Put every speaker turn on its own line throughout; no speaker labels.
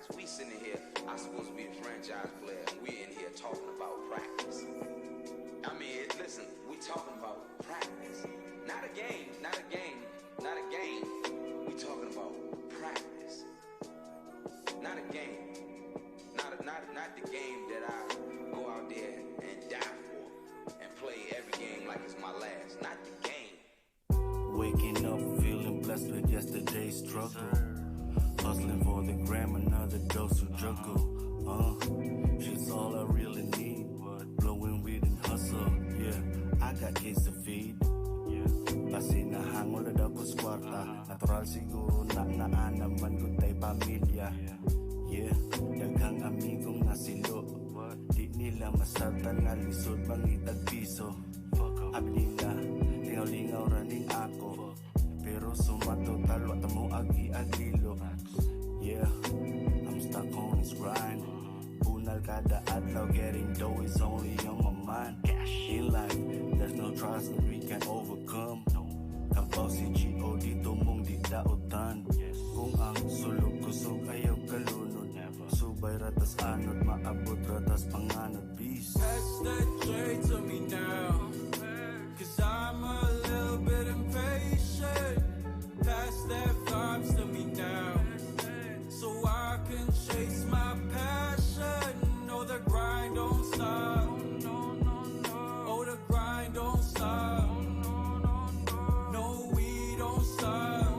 practice. We sitting here, I'm supposed to be a franchise player, and we in here talking about practice. I mean, listen, we talking about practice. Not a game, not a game, not a game. We talking about practice. Not a game. Not the game that I go out there and die for and play every game like it's my last. Not the game.
Waking up feeling blessed with yesterday's struggle. Hustling for the gram, another dose of juggle. Shit's all I really need. Blowing weed and hustle, yeah. I got kids to feed. Kasi nahangol na ako sa kwarta. Natural siguro na naman ko tayo pamilya. Yeah, daghang amigong nasilo. Di nila masartan nga lisod mangitag piso. Abi nila, lingaw-lingaw raning ako. Pero sumato talwa tamo agi-agilo. Yeah, I'm stuck on this grind. Punal kada adlaw, getting dough is only on my mind. In life, there's no trials that we can overcome. Kapaw si G.O.D. tumong di dautan. Kung ang sulog kusog ayaw kalunod. Subay ratas anod, maabot ratas panganod. Peace.
Pass that J to me now, cause I'm a little bit impatient. Pass that vibes to me now, so I can chase my passion. No, the grind don't stop. Oh, the grind don't stop. No, we don't stop.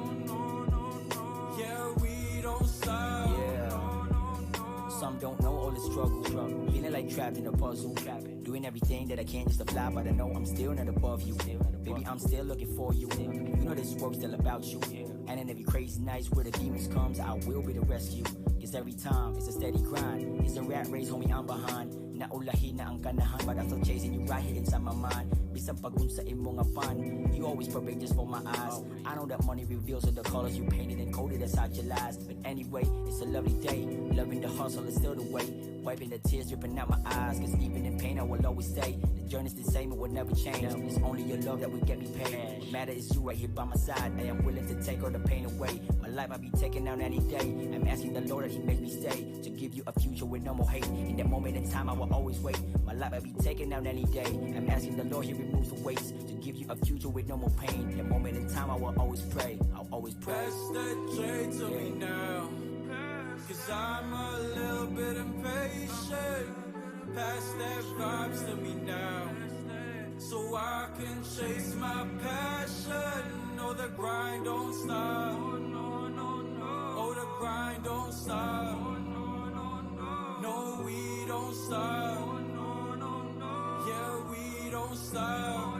Yeah, we don't stop.
Some don't know all the struggle. Feeling like trapped in a puzzle. Doing everything that I can just to fly, but I know I'm still not above you. Baby, I'm still looking for you. You know this work's still about you. And in every crazy nights where the demons comes, I will be the rescue. Cause every time it's a steady grind. It's a rat race, homie, I'm behind. Naulahi na ang ganahan, but I'm still chasing you right here inside my mind. Bisang pagunsa imong fun. You always perfect just for my eyes. I know that money reveals all the colors you painted and coded inside your lies. But anyway, it's a lovely day. Loving the hustle is still the way. Wiping the tears dripping out my eyes. Cause even in pain I will always stay. The journey's the same, it will never change. It's only your love that will get me paid. What matter is you right here by my side. I am willing to take all the pain away. My life I'll be taking out any day. I'm asking the Lord that he make me stay. To give you a future with no more hate. In that moment in time I will always wait. My life I'll be taking out any day. I'm asking the Lord he removes the weights. To give you a future with no more pain. In that moment in time I will always pray. I'll always pray.
Pass that J to me now, cause I'm a little bit impatient. Pass that vibes to me now, so I can chase my passion. No, the grind don't stop. Oh, the grind don't stop. No, we don't stop. Yeah, we don't stop.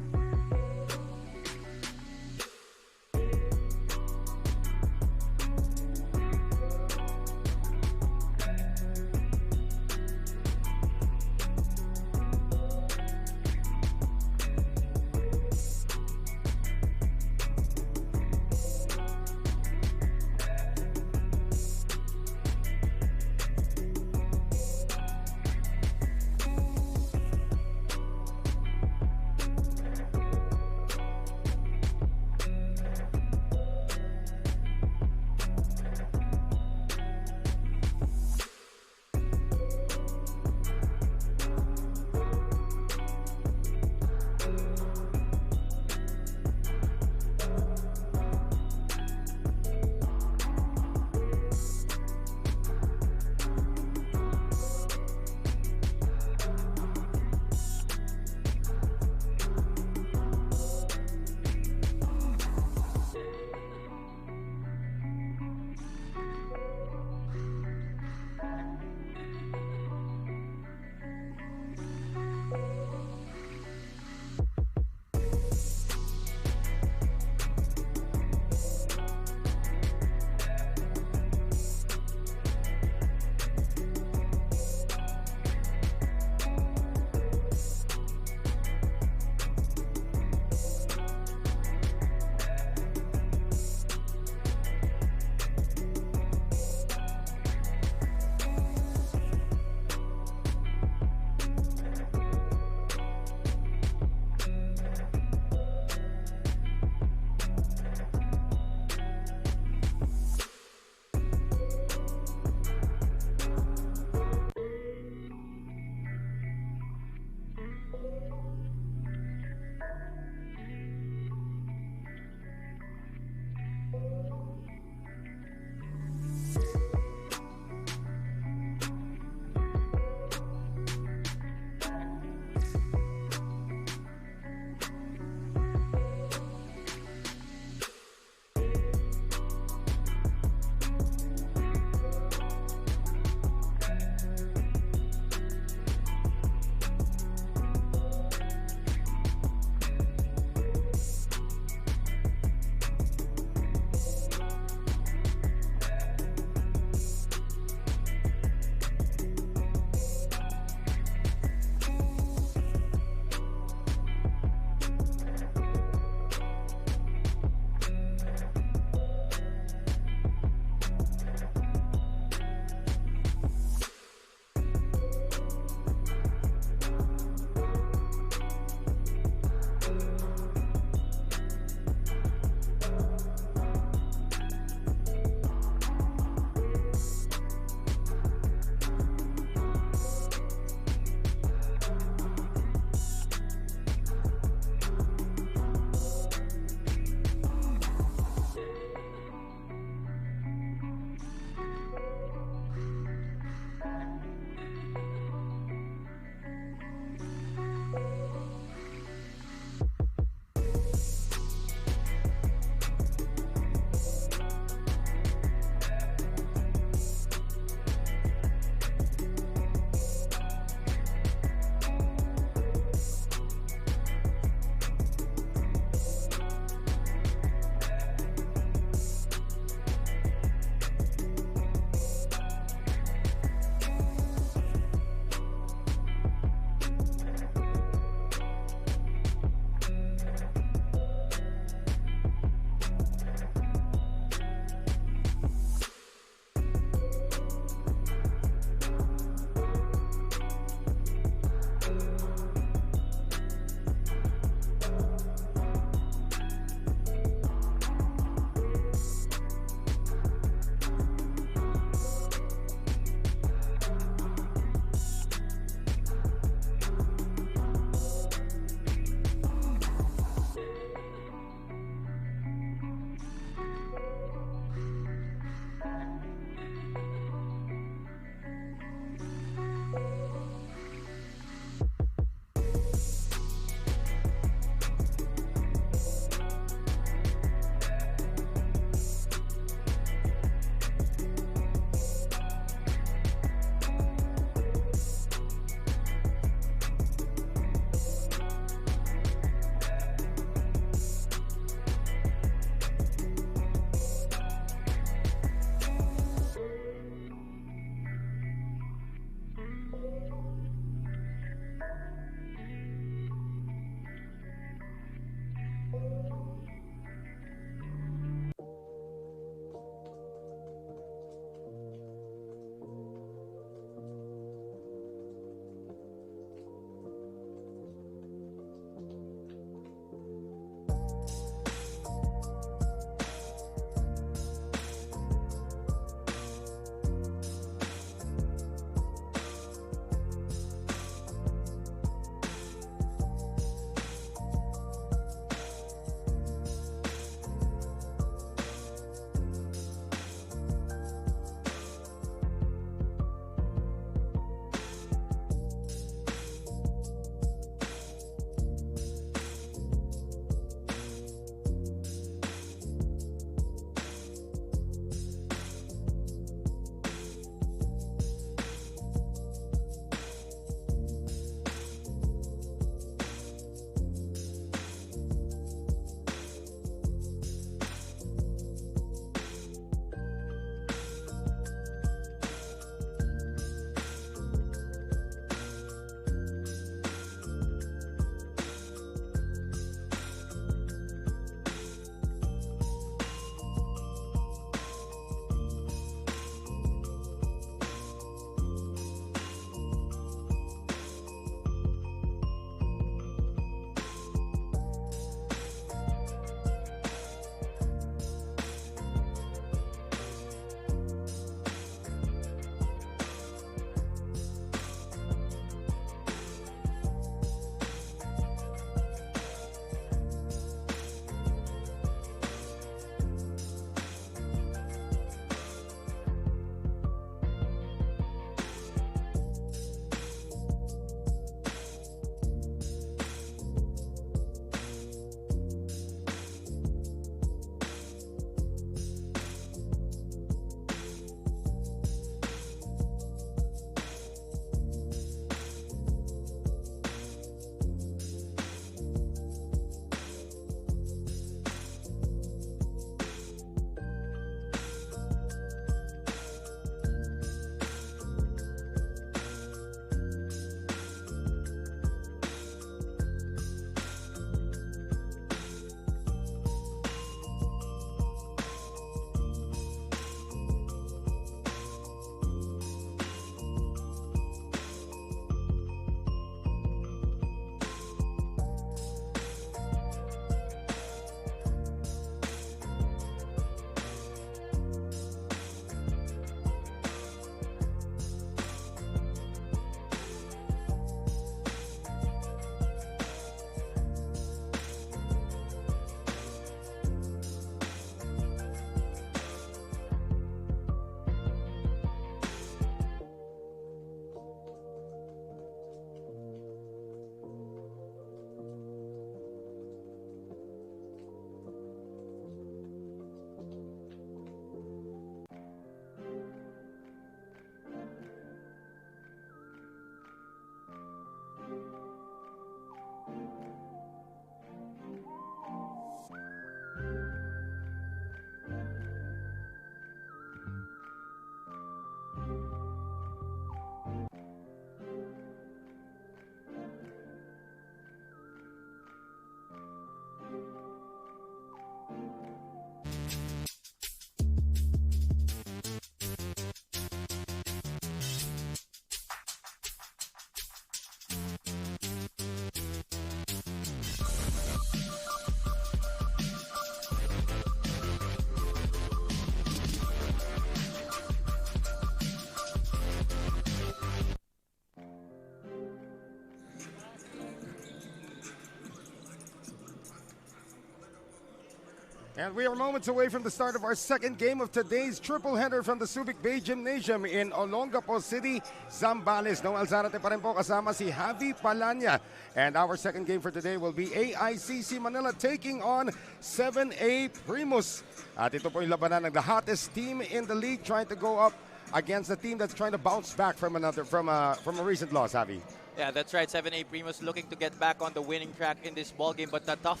And we are moments away from the start of our second game of today's triple header from the Subic Bay Gymnasium in Olongapo City, Zambales. Noel Zarate pa rin po kasama si Javi Palanya. And our second game for today will be AICC Manila taking on 7A Primus. At ito po yung labanan ng the hottest team in the league trying to go up against the team that's trying to bounce back from a recent loss, Javi.
Yeah, that's right. 7A Primus looking to get back on the winning track in this ball game, but the tough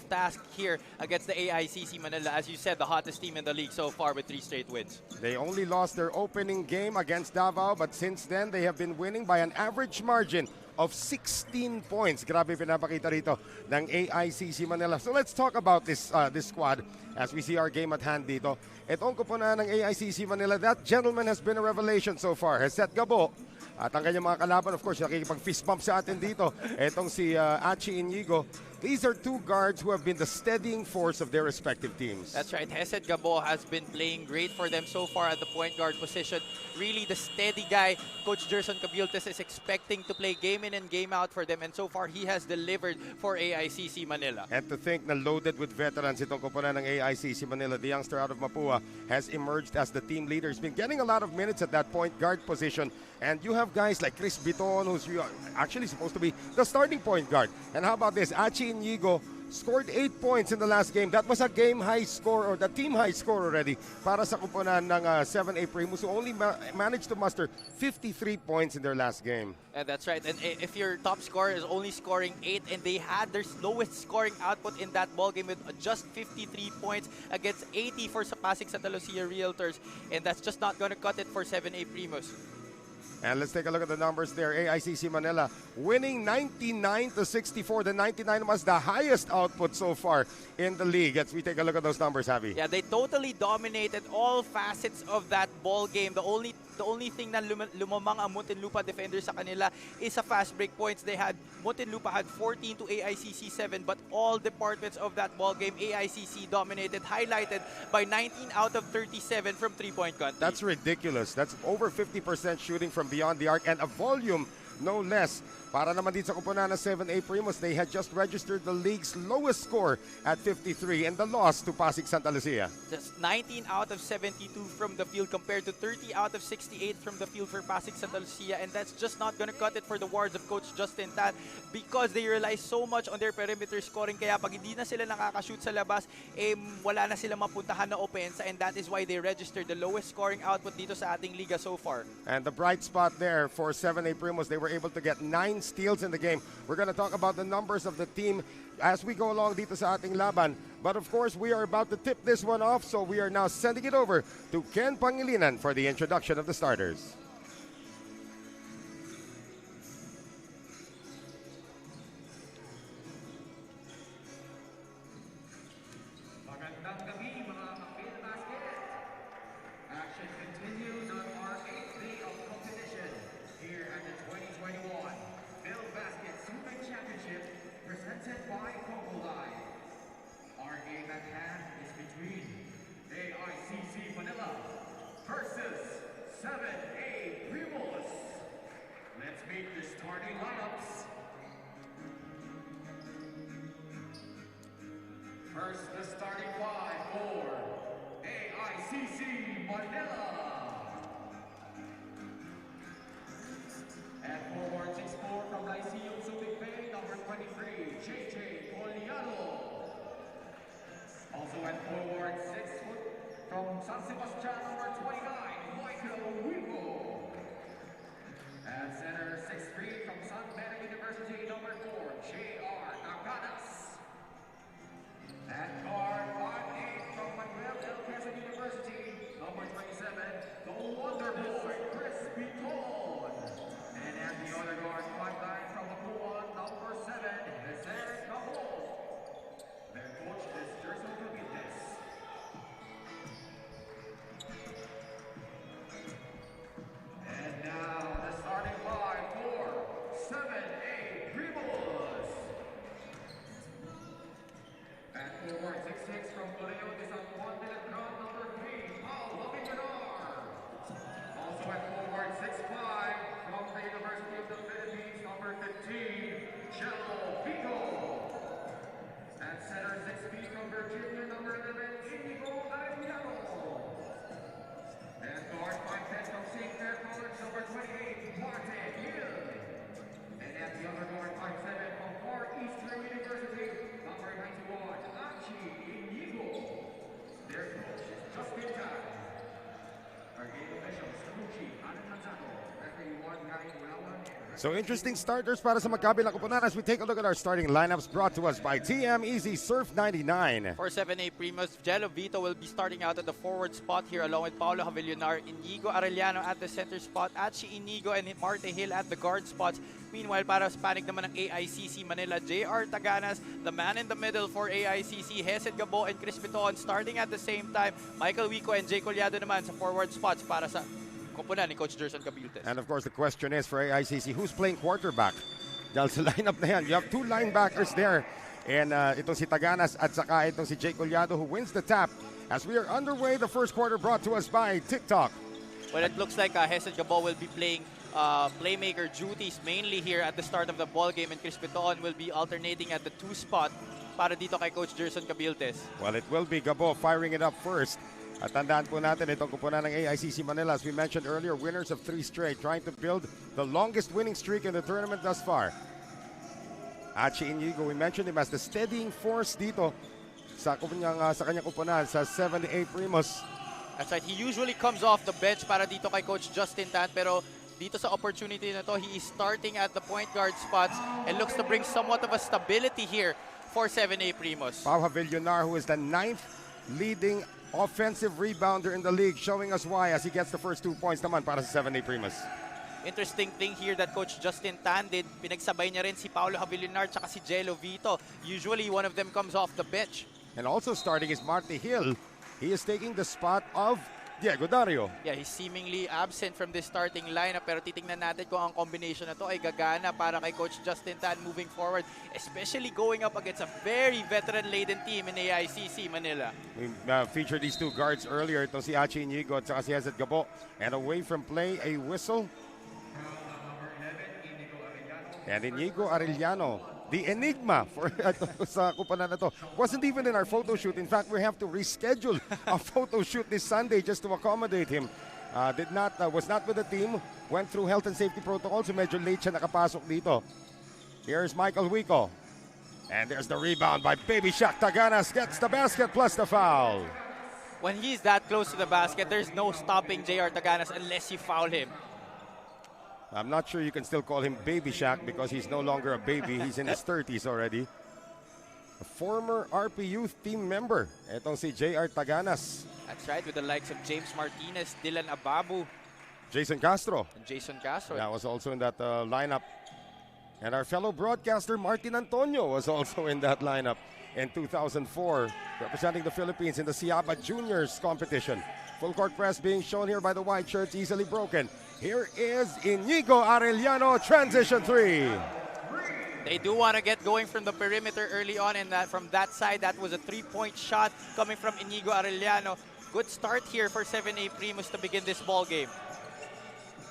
task here against the AICC Manila, as you said, the hottest team in the league so far with 3 straight wins.
They only lost their opening game against Davao, but since then they have been winning by an average margin of 16 points. Grabe pinapakita rito ng AICC Manila. So let's talk about this squad as we see our game at hand dito. Itong kupunan ng AICC Manila, that gentleman has been a revelation so far. Heset Gabo. At ang kanyang mga kalaban, of course, nakikipag-fist bump sa atin dito. Itong si Achi Inigo. These are 2 guards who have been the steadying force of their respective teams.
That's right. Heset Gabo has been playing great for them so far at the point guard position. Really the steady guy. Coach Gerson Cabultes is expecting to play game in and game out for them. And so far, he has delivered for AICC Manila.
And to think na loaded with veterans itong kupunan ng AICC Manila, the youngster out of Mapua has emerged as the team leader. He's been getting a lot of minutes at that point guard position. And you have guys like Chris Biton, who's actually supposed to be the starting point guard. And how about this? Achi Inigo scored 8 points in the last game. That was a game high score or the team high score already para sa kupunan ng 7A Primus who only managed to muster 53 points in their last game.
That's right. And if your top scorer is only scoring 8 and they had their lowest scoring output in that ball game with just 53 points against 80 for Pasig Santa Lucia Realtors, and that's just not going to cut it for 7A Primus.
And let's take a look at the numbers there. AICC Manila winning 99-64. The 99 was the highest output so far in the league. As we take a look at those numbers, Javi.
Yeah, they totally dominated all facets of that ball game. The only thing na lumamang ang Muntinlupa defenders sa kanila is sa fast break points. Muntinlupa had 14 to AICC 7, but all departments of that ball game, AICC dominated, highlighted by 19 out of 37 from 3-point country.
That's ridiculous. That's over 50% shooting from beyond the arc and a volume no less. Para naman dito sa kupunan ng 7A Primus, they had just registered the league's lowest score at 53 and the loss to Pasig Santa Lucia.
Just 19 out of 72 from the field compared to 30 out of 68 from the field for Pasig Santa Lucia, and that's just not gonna cut it for the Wards of Coach Justin Tan because they rely so much on their perimeter scoring. Kaya pag hindi na sila nakakashoot sa labas, wala na sila mapuntahan na opensa, and that is why they registered the lowest scoring output dito sa ating liga so far.
And the bright spot there for 7A Primus, they were able to get 9 steals in the game. We're going to talk about the numbers of the team as we go along dito sa ating laban. But of course, we are about to tip this one off, so we are now sending it over to Ken Pangilinan for the introduction of the starters.
Magandang gabi mga Filbasket. Action continues on our 8th day of competition here at the 2021 Filbasket Subic Championship presented by Mabulac. Our game at hand is between AICC Manila versus 7A Primus. Let's meet the starting lineups. First, the starting 5 for AICC Manila. At forward 6'4" from Lyceum Subic Bay, number 23, JJ Poliano. Also at forward 6 foot from San Sebastian, number 29, Michael Wigo. At center 6'3" from San Beda University, number 4, J.R. Nakadas. At guard
So interesting starters para sa magkabilang koponan as we take a look at our starting lineups brought to us by TM Easy Surf 99.
For 7A Primus, Jello Vito will be starting out at the forward spot here along with Paulo Javillonar, Inigo Arellano at the center spot, Achi Inigo and Marte Hill at the guard spots. Meanwhile, para sa Panic naman ng AICC Manila, JR Taganas, the man in the middle for AICC, Hesed Gabo and Chris Piton starting at the same time. Michael Wico and Jay Collado naman sa forward spots para sa koponan ni Coach Jerson Cabiltes.
And of course, the question is for AICC, who's playing quarterback? Dahil sa lineup na yan, you have two linebackers there. And itong si Taganas at saka itong si Jay Collado who wins the tap. As we are underway, the first quarter brought to us by TikTok.
Well, it looks like Hesed Gabo will be playing playmaker duties mainly here at the start of the ball game, and Chris Piton will be alternating at the 2 spot para dito kay Coach Jerson Cabiltes.
Well, it will be Gabo firing it up first. At tandaan po natin itong kupunan ng AICC Manila, as we mentioned earlier, winners of 3 straight, trying to build the longest winning streak in the tournament thus far. Achi Inigo, we mentioned him as the steadying force dito sa kanyang kupunan sa 7A Primus.
That's right, he usually comes off the bench para dito kay Coach Justin Tan, pero dito sa opportunity na to, he is starting at the point guard spots and looks to bring somewhat of a stability here for 7A Primus.
Pau Javillonar, who is the 9th leading offensive rebounder in the league, showing us why as he gets the first 2 points naman para sa 7A Primus.
Interesting thing here that Coach Justin Tan did, pinagsabay niya rin si Paulo Javillonar tsaka si Jello Vito. Usually one of them comes off the bench.
And also starting is Marte Hill. He is taking the spot of Diego Dario.
Yeah, he's seemingly absent from this starting lineup, pero titingnan natin kung ang combination na to ay gagana para kay Coach Justin Tan moving forward, especially going up against a very veteran-laden team in AICC Manila.
We featured these 2 guards earlier, itong si Achi Inigo at saka si Hesed Gabo. And away from play, a whistle. And Inigo Arellano, the enigma for sa kupanan na to, wasn't even in our photo shoot. In fact, we have to reschedule a photo shoot this Sunday just to accommodate him. Was not with the team, went through health and safety protocols, so medyo late siya nakapasok dito. Here's Michael Wico. And there's the rebound by Baby Shaq. Taganas gets the basket plus the foul.
When he's that close to the basket, there's no stopping JR Taganas unless you foul him.
I'm not sure you can still call him Baby Shaq because he's no longer a baby. He's in his 30s already. A former RP Youth team member. Etong si JR Taganas.
That's right, with the likes of James Martinez, Dylan Ababu,
Jason Castro.
and Jason Castro.
That was also in that lineup. And our fellow broadcaster Martin Antonio was also in that lineup in 2004, representing the Philippines in the Siaba Juniors competition. Full court press being shown here by the white shirts, easily broken. Here is Inigo Arellano, transition 3.
They do want to get going from the perimeter early on, and that from that side, that was a 3-point shot coming from Inigo Arellano. Good start here for 7A Primus to begin this ball game.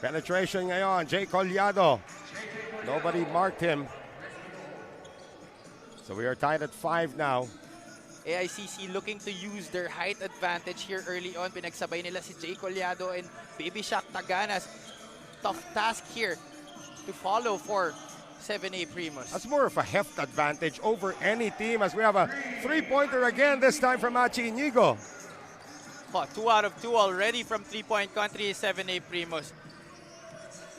Penetration ngayon, Jay Collado. Nobody marked him. So we are tied at 5 now.
AICC looking to use their height advantage here early on. Pinagsabay nila si Jay Collado and Baby Shaq Taganas. Tough task here to follow for 7A Primus.
That's more of a heft advantage over any team as we have a 3-pointer again, this time from Achi Inigo.
2 out of 2 already from 3-point country is 7A Primus.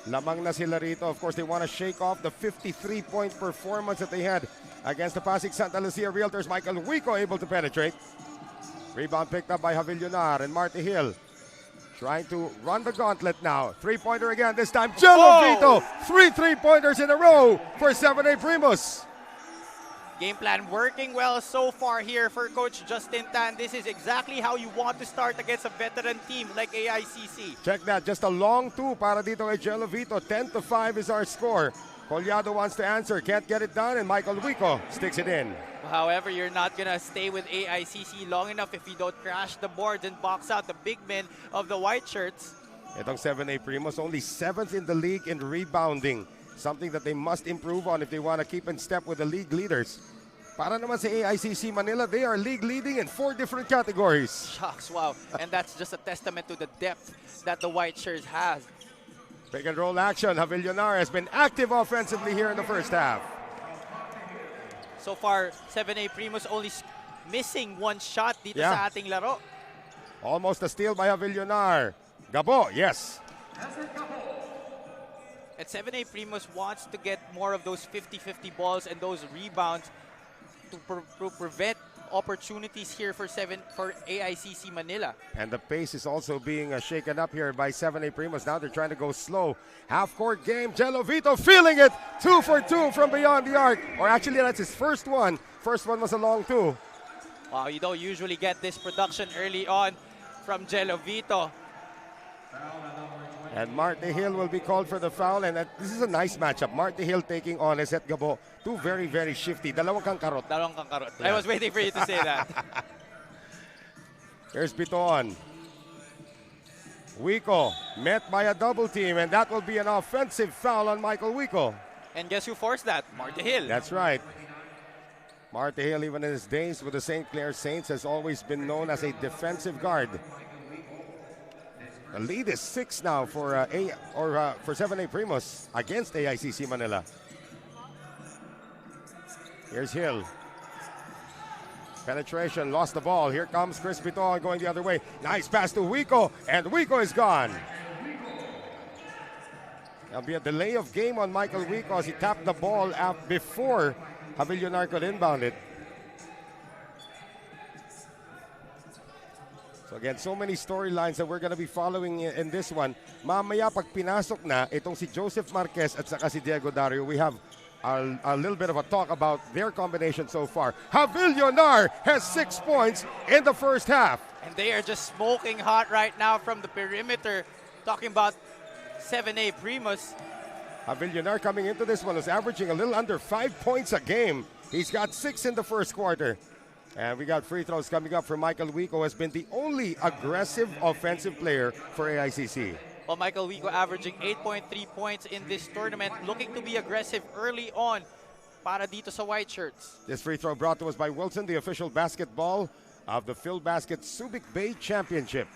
Lamang na sila rito. Of course, they want to shake off the 53-point performance that they had against the Pasig Santa Lucia Realtors. Michael Wico able to penetrate. Rebound picked up by Javillonar and Marte Hill. Trying to run the gauntlet now. 3-pointer again, this time Jello Vito. 3 3-pointers in a row for 7A Primus.
Game plan working well so far here for Coach Justin Tan. This is exactly how you want to start against a veteran team like AICC.
Check that, just a long 2 para dito kay Jello Vito. 10-5 is our score. Collado wants to answer, can't get it done, and Michael Wico sticks it in.
However, you're not going to stay with AICC long enough if you don't crash the boards and box out the big men of the white shirts.
Itong 7A Primus, only 7th in the league in rebounding. Something that they must improve on if they want to keep in step with the league leaders. Para naman sa AICC Manila, they are league leading in 4 different categories.
Shucks, wow. And that's just a testament to the depth that the white shirts has.
Pick and roll action. Javillonar has been active offensively here in the first half.
So far, 7A Primus only missing 1 shot dito sa ating laro.
Almost a steal by Javillonar. Gabo, yes.
And 7A Primus wants to get more of those 50-50 balls and those rebounds to prevent opportunities here for AICC Manila.
And the pace is also being shaken up here by 7A Primus. Now they're trying to go slow. Half-court game. Jello Vito feeling it. 2 for 2 from beyond the arc. Or actually, that's his first one. First one was a long 2.
Wow, you don't usually get this production early on from Jello Vito.
And Marty Hill will be called for the foul. And this is a nice matchup. Marty Hill taking on Eset Gabo. Two very, very shifty. Dalawang kangkarot.
Dalawang kangkarot. Yeah. I was waiting for you to say that.
Here's Biton. Wico met by a double team. And that will be an offensive foul on Michael Wico.
And guess who forced that? Marty Hill.
That's right. Marty Hill, even in his days with the St. Clair Saints, has always been known as a defensive guard. The lead is 6 now for 7A Primus against AICC Manila. Here's Hill. Penetration, lost the ball. Here comes Chris Biton going the other way. Nice pass to Wico, and Wico is gone. There'll be a delay of game on Michael Wico as he tapped the ball out before Javillonar could inbound it. So again, so many storylines that we're going to be following in this one. Mamaya pag pinasok na itong si Joseph Marquez at saka si Diego Dario, we have a little bit of a talk about their combination so far. Javillonar has 6 points in the first half.
And they are just smoking hot right now from the perimeter. Talking about 7A Primus.
Javillonar coming into this one was averaging a little under 5 points a game. He's got 6 in the first quarter. And we got free throws coming up for Michael Wico, who has been the only aggressive offensive player for AICC.
Well, Michael Wico averaging 8.3 points in this tournament, looking to be aggressive early on para dito sa white shirts.
This free throw brought to us by Wilson, the official basketball of the Filbasket Subic Bay Championship.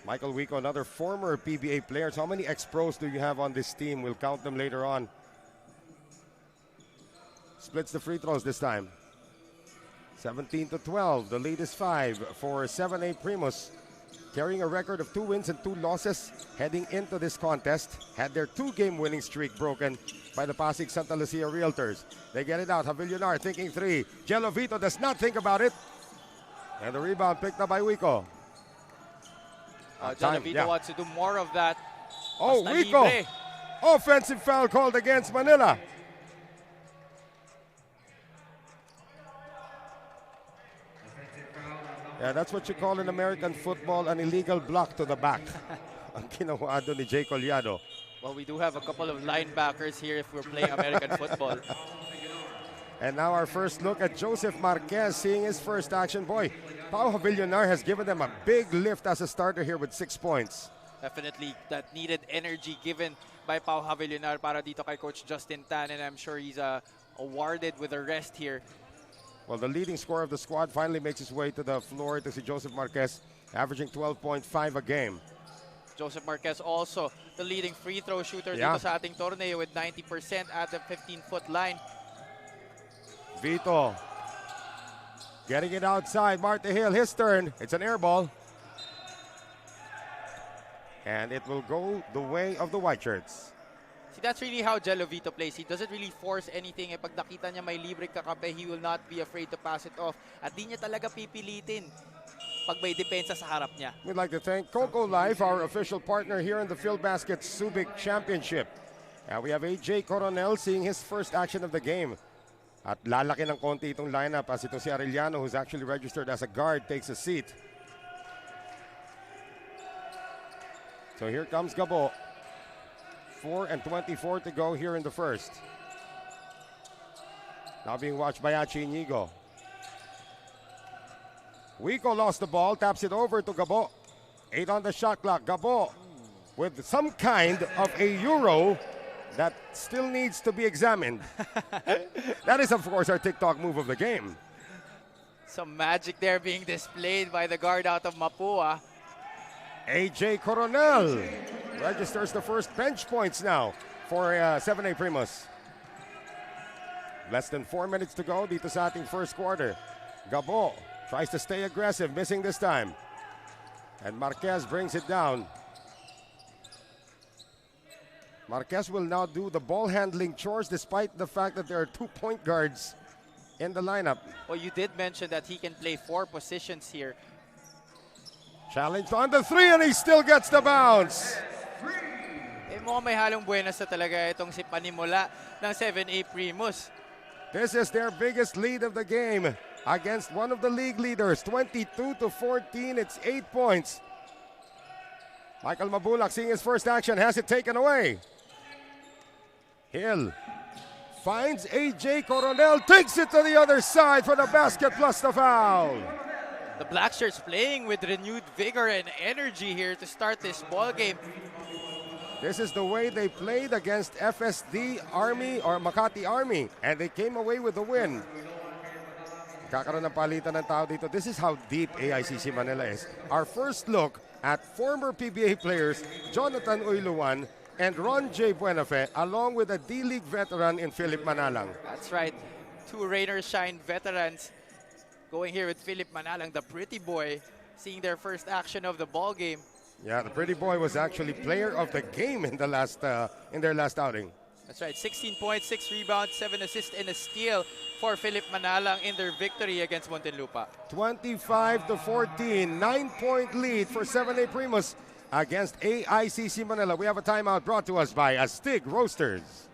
Michael Wico, another former PBA player. How many ex-pros do you have on this team? We'll count them later on. Splits the free throws this time. 17-12. The lead is 5 for 7A Primus. Carrying a record of 2 wins and 2 losses heading into this contest. Had their 2-game winning streak broken by the Pasig Santa Lucia Realtors. They get it out. Javillonar thinking 3. Jello Vito does not think about it. And the rebound picked up by Wico.
Jello Vito wants to do more of that.
Oh, Wico! Offensive foul called against Manila. Yeah, that's what you call in American football an illegal block to the back. Ang ginawa doon ni Jay Collado.
Well, we do have a couple of linebackers here if we're playing American football.
And now our first look at Joseph Marquez seeing his first action. Boy, Pao Javillonar has given them a big lift as a starter here with 6 points.
Definitely that needed energy given by Pao Javillonar para dito kay Coach Justin Tan, and I'm sure he's awarded with a rest here.
Well, the leading scorer of the squad finally makes his way to the floor to see Joseph Marquez, averaging 12.5 a game.
Joseph Marquez also the leading free throw shooter dito sa ating torneo with 90% at the 15-foot line.
Vito getting it outside. Marty Hill, his turn. It's an air ball. And it will go the way of the white shirts.
See, that's really how Jello Vito plays. He doesn't really force anything. Pag nakita niya may libre kakape, he will not be afraid to pass it off. At di niya talaga pipilitin pag may depensa sa harap niya.
We'd like to thank Coco Life, our official partner here in the Filbasket Subic Championship. And we have AJ Coronel seeing his first action of the game. At lalaki ng konti itong lineup as itong si Arellano, who's actually registered as a guard, takes a seat. So here comes Gabo. 4:24 to go here in the first. Now being watched by Achi Inigo. Wico lost the ball, taps it over to Gabo. 8 on the shot clock. Gabo with some kind of a euro that still needs to be examined. That is, of course, our TikTok move of the game.
Some magic there being displayed by the guard out of Mapua.
AJ Coronel registers the first bench points now for 7A Primus. Less than 4 minutes to go dito sa ating first quarter. Gabo tries to stay aggressive, missing this time. And Marquez brings it down. Marquez will now do the ball handling chores despite the fact that there are 2 point guards in the lineup.
Well, you did mention that he can play 4 positions here.
Challenged on the 3 and he still gets the bounce.
Eh, mukhang may halong buenas na talaga itong si Panimula ng 7A Primus.
This is their biggest lead of the game against one of the league leaders, 22-14. It's 8 points. Michael Mabulac, seeing his first action, has it taken away. Hill finds AJ Coronel, takes it to the other side for the basket plus the foul.
The Black Shirts playing with renewed vigor and energy here to start this ball game.
This is the way they played against FSD Army or Makati Army, and they came away with the win. Kakaroon ng palitan ng tao dito. This is how deep AICC Manila is. Our first look at former PBA players Jonathan Uyluwan and Ron J. Buenafe, along with a D-League veteran in Philip Manalang.
That's right. 2 Rain or Shine veterans going here with Philip Manalang, the pretty boy, seeing their first action of the ball game.
Yeah, the pretty boy was actually player of the game in their last outing.
That's right. 16 points, 6 rebounds, 7 assists, and a steal for Philip Manalang in their victory against Muntinlupa.
25-14, 9-point lead for 7A Primus against AICC Manila. We have a timeout brought to us by Astig Roasters.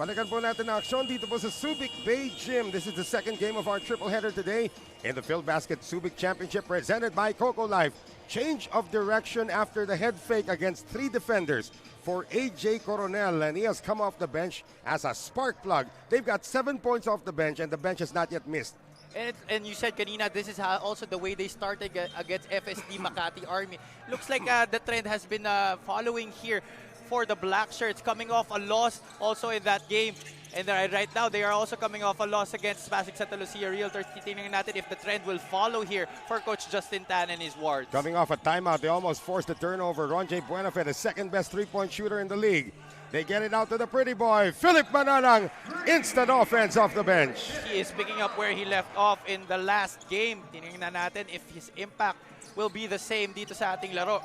Balikan po natin ang aksyon dito po sa Subic Bay Gym. This is the second game of our triple header today in the Filbasket Subic Championship presented by Coco Life. Change of direction after the head fake against 3 defenders for AJ Coronel, and he has come off the bench as a spark plug. They've got 7 points off the bench, and the bench has not yet missed.
And you said kanina, this is also the way they started against FSD Makati Army. Looks like the trend has been following here for the Black Shirts, coming off a loss also in that game. And right now, they are also coming off a loss against Pasig Santa Lucia Realtors. Titingnan natin if the trend will follow here for Coach Justin Tan and his wards.
Coming off a timeout, they almost forced a turnover. Ron J. Buenafe, the second best 3-point shooter in the league. They get it out to the pretty boy, Philip Manalang. Instant offense off the bench.
He is picking up where he left off in the last game. Tinignan natin if his impact will be the same dito sa ating laro.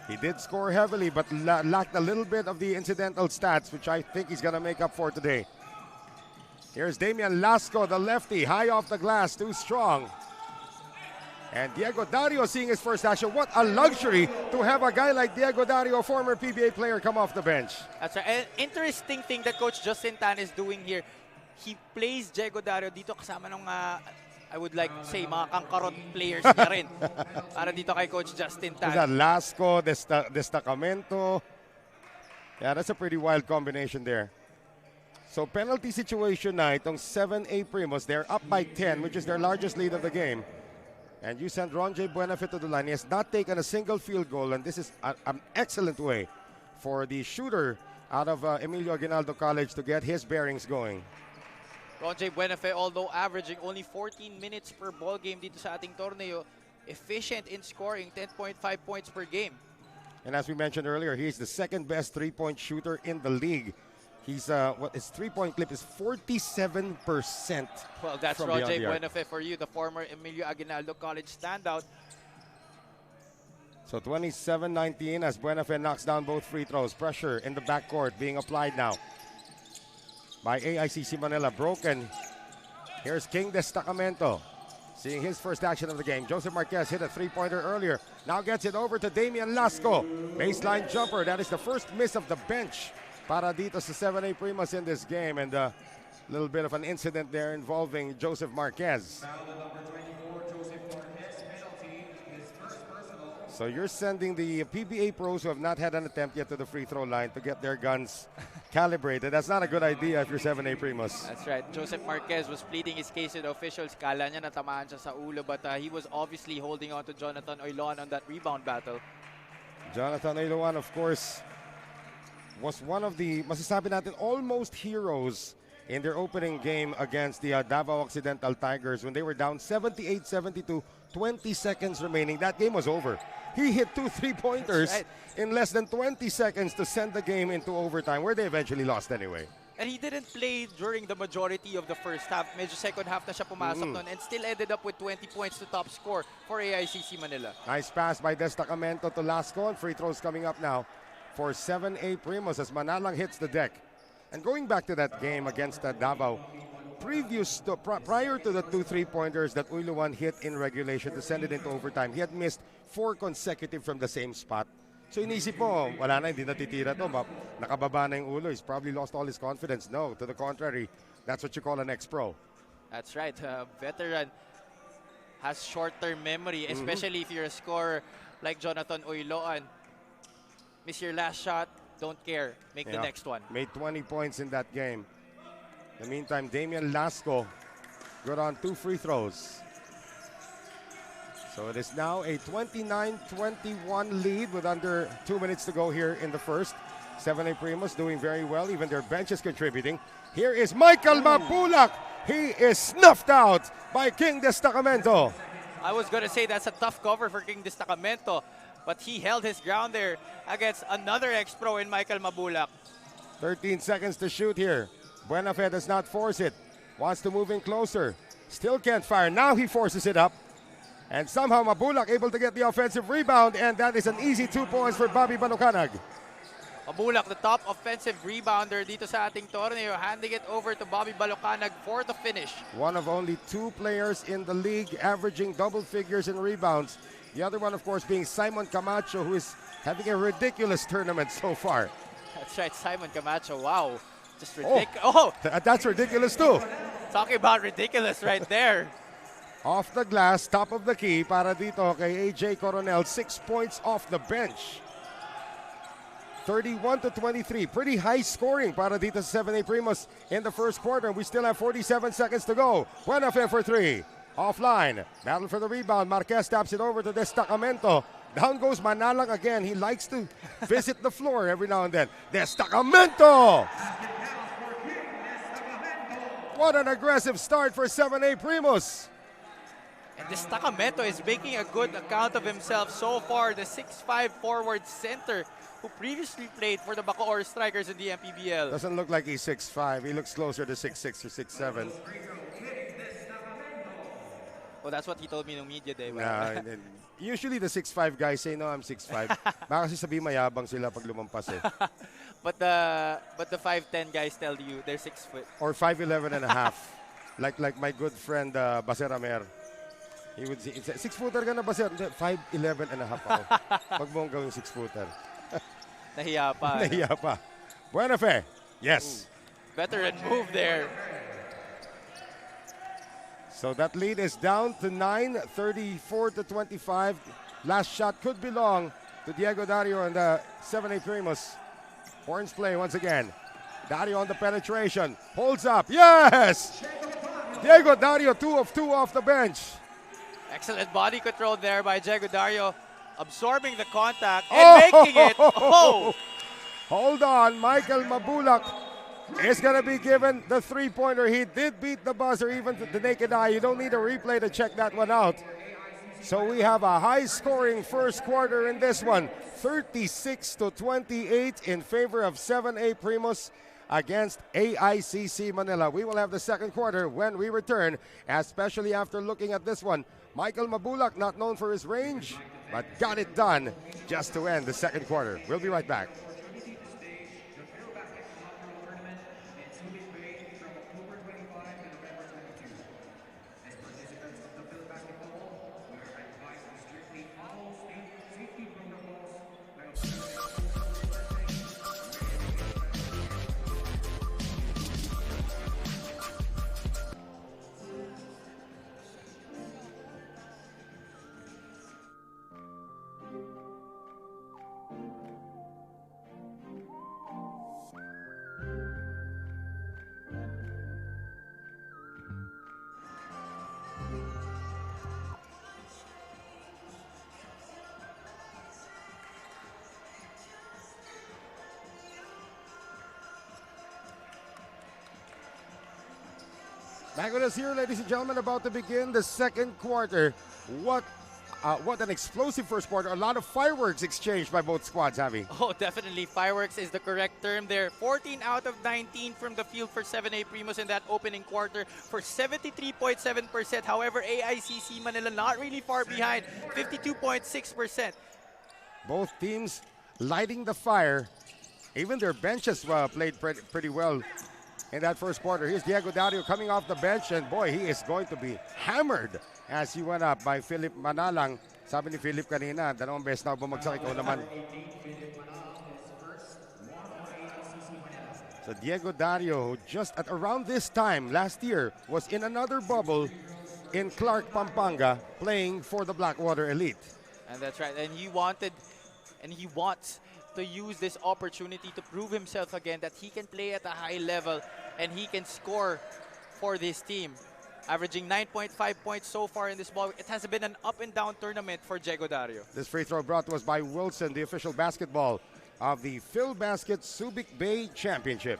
He did score heavily but lacked a little bit of the incidental stats, which I think he's going to make up for today. Here's Damian Lasco, the lefty, high off the glass, too strong. And Diego Dario seeing his first action. What a luxury to have a guy like Diego Dario, former PBA player, come off the bench.
That's right. An interesting thing that Coach Justin Tan is doing here. He plays Diego Dario dito kasama ng I would like to say mga kangkarot players niya rin. Para dito kay Coach Justin Tan.
That Lasco, Destacamento. Yeah, that's a pretty wild combination there. So penalty situation na itong 7A Primus. They're up by 10, which is their largest lead of the game. And you sent Ron J. Buenafe to the line. He has not taken a single field goal, and this is an excellent way for the shooter out of Emilio Aguinaldo College to get his bearings going.
Ron J. Buenafe, although averaging only 14 minutes per ball game dito sa ating torneo, efficient in scoring, 10.5 points per game.
And as we mentioned earlier, he's the second best 3-point shooter in the league. His 3-point clip is 47%.
Well, that's Ron J. Buenafe for you, the former Emilio Aguinaldo College standout.
So 27-19 as Buenafe knocks down both free throws. Pressure in the backcourt being applied now by AICC Manila. Broken. Here's King Destacamento, seeing his first action of the game. Joseph Marquez hit a 3-pointer earlier. Now gets it over to Damian Lasco. Baseline jumper. That is the first miss of the bench para dito sa 7A Primus in this game. And a little bit of an incident there involving Joseph Marquez. So you're sending the PBA pros who have not had an attempt yet to the free throw line to get their guns calibrated. That's not a good idea if you're 7A Primus.
That's right. Joseph Marquez was pleading his case to the officials. Kala niya natamaan siya sa ulo, but he was obviously holding on to Jonathan Oilon on that rebound battle.
Jonathan Oilon, of course, was one of the, masasabi natin, almost heroes in their opening game against the Davao Occidental Tigers when they were down 78-72, 20 seconds remaining. That game was over. He hit 2 3-pointers in less than 20 seconds to send the game into overtime, where they eventually lost anyway.
And he didn't play during the majority of the first half. Medyo second half na siya pumasok nun and still ended up with 20 points to top score for AICC Manila.
Nice pass by Destacamento to Lasco, and free throws coming up now for 7A Primus as Manalang hits the deck. And going back to that game against Davao, prior to the 2 3-pointers that Uiluan hit in regulation to send it into overtime, he had missed 4 consecutive from the same spot. So inisip mo, wala na, hindi natitira to. Nakababa na yung ulo. He's probably lost all his confidence. No, to the contrary, that's what you call an ex-pro.
That's right. Veteran has short-term memory, especially if you're a scorer like Jonathan Oiloan. Miss your last shot, don't care. Make the next one.
Made 20 points in that game. In the meantime, Damian Lasco got on 2 free throws. So it is now a 29-21 lead with under 2 minutes to go here in the first. 7A Primus doing very well. Even their bench is contributing. Here is Michael Mabulac. He is snuffed out by King Destacamento.
I was going to say that's a tough cover for King Destacamento, but he held his ground there against another ex-pro in Michael Mabulac.
13 seconds to shoot here. Buenafe does not force it. Wants to move in closer. Still can't fire. Now he forces it up. And somehow Mabulac able to get the offensive rebound, and that is an easy 2 points for Bobby Balucanag.
Mabulac, the top offensive rebounder dito sa ating torneo, handing it over to Bobby Balucanag for the finish.
One of only 2 players in the league averaging double figures in rebounds. The other one, of course, being Simon Camacho, who is having a ridiculous tournament so far.
That's right, Simon Camacho. Wow. Just ridiculous.
That's ridiculous too.
Talking about ridiculous right there.
Off the glass, top of the key para dito kay AJ Coronel. 6 points off the bench. 31-23. Pretty high scoring para dito sa 7A Primus in the first quarter. We still have 47 seconds to go. Buenafe for 3. Offline. Battle for the rebound. Marquez taps it over to Destacamento. Down goes Manalang again. He likes to visit the floor every now and then. Destacamento! What an aggressive start for 7A Primus.
And Destacamento is making a good account of himself so far. The 6'5 forward center who previously played for the Bacoor Strikers in the MPBL.
Doesn't look like he's 6'5. He looks closer to 6'6 or 6'7.
Well, that's what he told me in the media day.
Nah, usually the 6'5 guys say, no, I'm 6'5. Baka kasi sabi mayabang sila pag lumampas eh.
But the 5'10 guys tell you they're 6 foot.
Or 5'11 and a half. like my good friend Baseramer. He would say, 6-footer ka na Baser? 5'11 and a half ako. Pag mong gawing 6-footer.
Nahiya pa.
Nahiya pa. Buenafe. Yes.
Ooh. Veteran move there.
So that lead is down to 9, 34-25. Last shot could belong to Diego Dario and the 7A Primus. Horns play once again. Dario on the penetration. Holds up. Yes! Diego Dario, 2 of 2 off the bench.
Excellent body control there by Diego Dario. Absorbing the contact and making it. Oh!
Hold on. Michael Mabulac is going to be given the 3-pointer. He did beat the buzzer even to the naked eye. You don't need a replay to check that one out. So we have a high-scoring first quarter in this one. 36-28 in favor of 7A Primus against AICC Manila. We will have the second quarter when we return, especially after looking at this one. Michael Mabulac, not known for his range, but got it done just to end the second quarter. We'll be right back. Back with us here, ladies and gentlemen, about to begin the second quarter. What an explosive first quarter. A lot of fireworks exchanged by both squads, Javi.
Oh, definitely. Fireworks is the correct term there. 14 out of 19 from the field for 7A Primus in that opening quarter for 73.7%. However, AICC Manila not really far behind, 52.6%.
Both teams lighting the fire. Even their benches played pretty well in that first quarter. Here's Diego Dario coming off the bench, and boy, he is going to be hammered as he went up by Philip Manalang. Sabi ni Philip kanina, dalawang beses na bumagsak, ikaw naman. So Diego Dario, who just at around this time last year was in another bubble in Clark, Pampanga, playing for the Blackwater Elite.
And that's right. And he wants to use this opportunity to prove himself again that he can play at a high level and he can score for this team. Averaging 9.5 points so far in this ball. It has been an up and down tournament for Diego Dario.
This free throw brought to us by Wilson, the official basketball of the Filbasket Subic Bay Championship.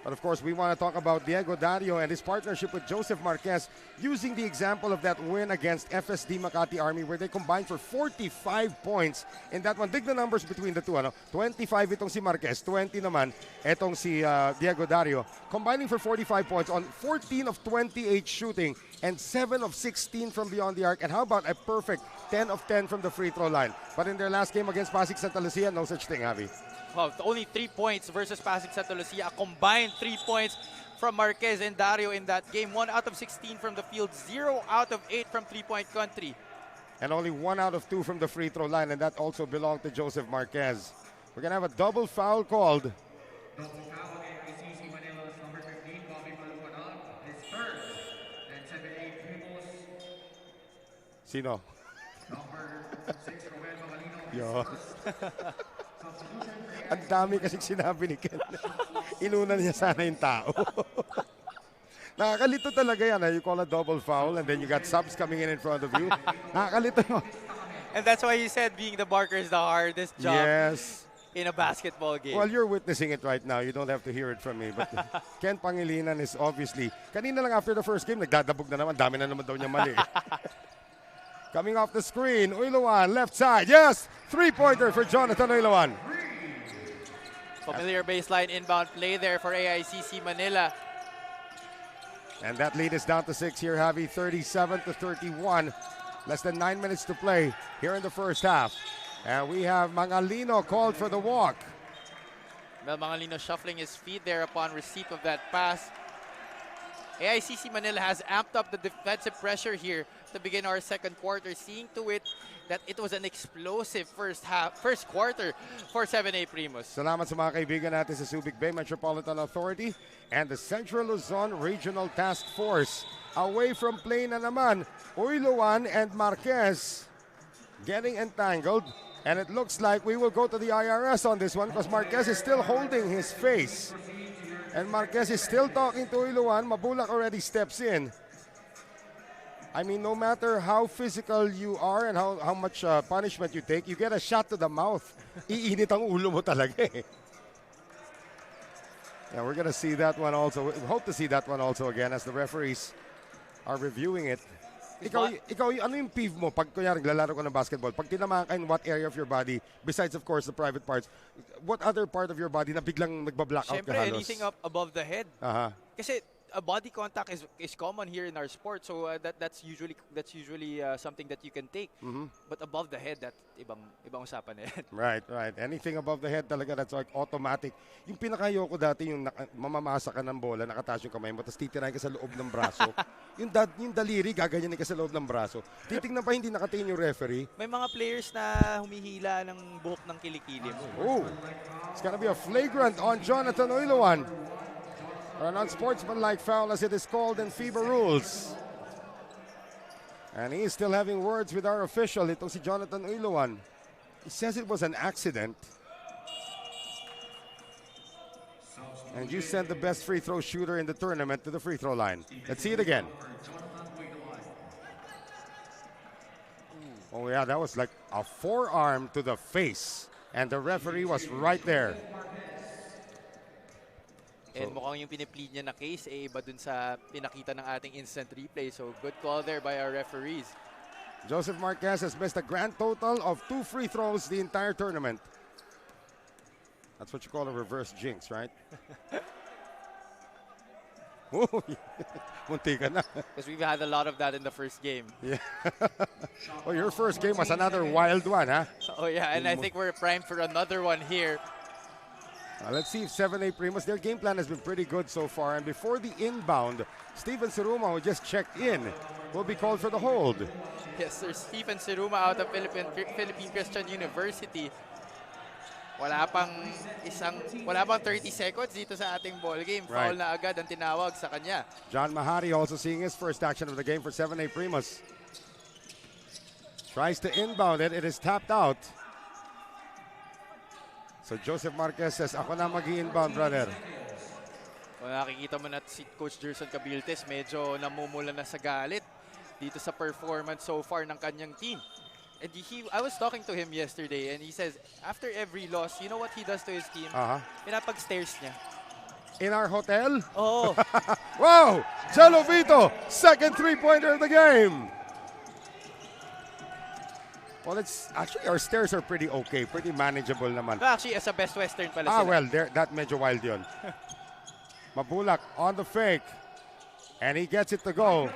But of course, we want to talk about Diego Dario and his partnership with Joseph Marquez, using the example of that win against FSD Makati Army where they combined for 45 points in that one. Dig the numbers between the two. 25 itong si Marquez, 20 naman itong si Diego Dario. Combining for 45 points on 14 of 28 shooting and 7 of 16 from beyond the arc. And how about a perfect 10 of 10 from the free throw line? But in their last game against Pasig Santa Lucia, no such thing, Javi.
Well, only 3 points versus Pasig Santa Lucia. A combined 3 points from Marquez and Dario in that game. 1 out of 16 from the field, 0 out of 8 from three-point country.
And only 1 out of 2 from the free throw line, and that also belonged to Joseph Marquez. We're going to have a double foul called.
Double foul against AICC Manila's number 15, Bobby Malupanag, his third. And 7A Primus,
Sino?
number 6, Roel Magalino, his
Yo.
first. Substitution for
Ang dami kasing sinabi ni Ken. Inuna niya sana yung tao. Nakakalito talaga yan. You call a double foul and then you got subs coming in front of you. Nakakalito yun.
And that's why he said being the marker is the hardest job
Yes.
in a basketball game.
Well, you're witnessing it right now. You don't have to hear it from me. But Ken Pangilinan is obviously, kanina lang after the first game, nagdadabog na naman. Dami na naman daw niya mali. Coming off the screen, Uilawan, left side. Yes! Three-pointer for Jonathan Uilawan.
Familiar baseline inbound play there for AICC Manila.
And that lead is down to 6 here, Javi. 37-31. Less than 9 minutes to play here in the first half. And we have Mangalino called for the walk.
Mel Mangalino shuffling his feet there upon receipt of that pass. AICC Manila has amped up the defensive pressure here to begin our second quarter, seeing to it that it was an explosive first quarter for 7A Primus.
Salamat sa mga kaibigan natin sa Subic Bay Metropolitan Authority and the Central Luzon Regional Task Force. Away from play na naman, Uilawan and Marquez getting entangled. And it looks like we will go to the IRS on this one because Marquez is still holding his face. And Marquez is still talking to Uilawan. Mabulac already steps in. I mean, no matter how physical you are and how much punishment you take, you get a shot to the mouth. Iinit ang ulo mo talaga eh. Yeah, we're going to see that one also. We hope to see that one also again as the referees are reviewing it. Ikaw, ano yung peeve mo pag kunyari naglalaro ka ng basketball? Pag tinamaan ka in what area of your body, besides of course the private parts, what other part of your body na biglang nagba-blackout ka
Siyempre,
halos?
anything up above the head. Kasi body contact is common here in our sport, so that's usually something that you can take. But above the head, that ibang usapan na yan.
Right. Anything above the head talaga, that's like automatic. Yung pinakayoko dati, yung mamamasa ka ng bola, nakataas yung kamay mo, tapos titirahin ka sa loob ng braso. yung daliri, gaganyanin ka sa loob ng braso. Titignan pa, hindi nakatingin yung referee.
May mga players na humihila ng buhok ng kilikili mo.
Oh, it's gonna be a flagrant on Jonathan Uilawan. Or an unsportsmanlike foul as it is called in FIBA rules. And he's still having words with our official. Itong si Jonathan Uilawan. He says it was an accident. And you sent the best free throw shooter in the tournament to the free throw line. Let's see it again. Oh yeah, that was like a forearm to the face. And the referee was right there.
And mukhang yung piniplead niya na case, iba dun sa pinakita ng ating instant replay. So, good call there by our referees.
Joseph Marquez has missed a grand total of 2 free throws the entire tournament. That's what you call a reverse jinx, right? Munti ka na.
Because we've had a lot of that in the first game.
Yeah. Oh, your first game was another wild one, huh?
Oh, yeah, and I think we're primed for another one here.
Let's see if 7A Primus, their game plan has been pretty good so far. And before the inbound, Steven Siruma, who just checked in, will be called for the hold.
Yes, sir. Stephen Siruma out of Philippine Christian University. Wala pang 30 seconds dito sa ating ball game. Foul na agad ang tinawag sa kanya.
John Mahari also seeing his first action of the game for 7A Primus. Tries to inbound it. It is tapped out. So Joseph Marquez says, ako na mag-i-inbound, brother.
Kung nakikita mo na si Coach Gerson Cabiltes, medyo namumula na sa galit dito sa performance so far ng kanyang team. And I was talking to him yesterday and he says, after every loss, you know what he does to his team? Pinapag-stairs niya.
In our hotel?
Oh.
Wow! Jello Vito, second three-pointer of the game. Well, it's actually our stairs are pretty okay, pretty manageable naman.
Actually, as a Best Western pala sila.
Well, that medyo wild yun. Mabulac on the fake. And he gets it to go.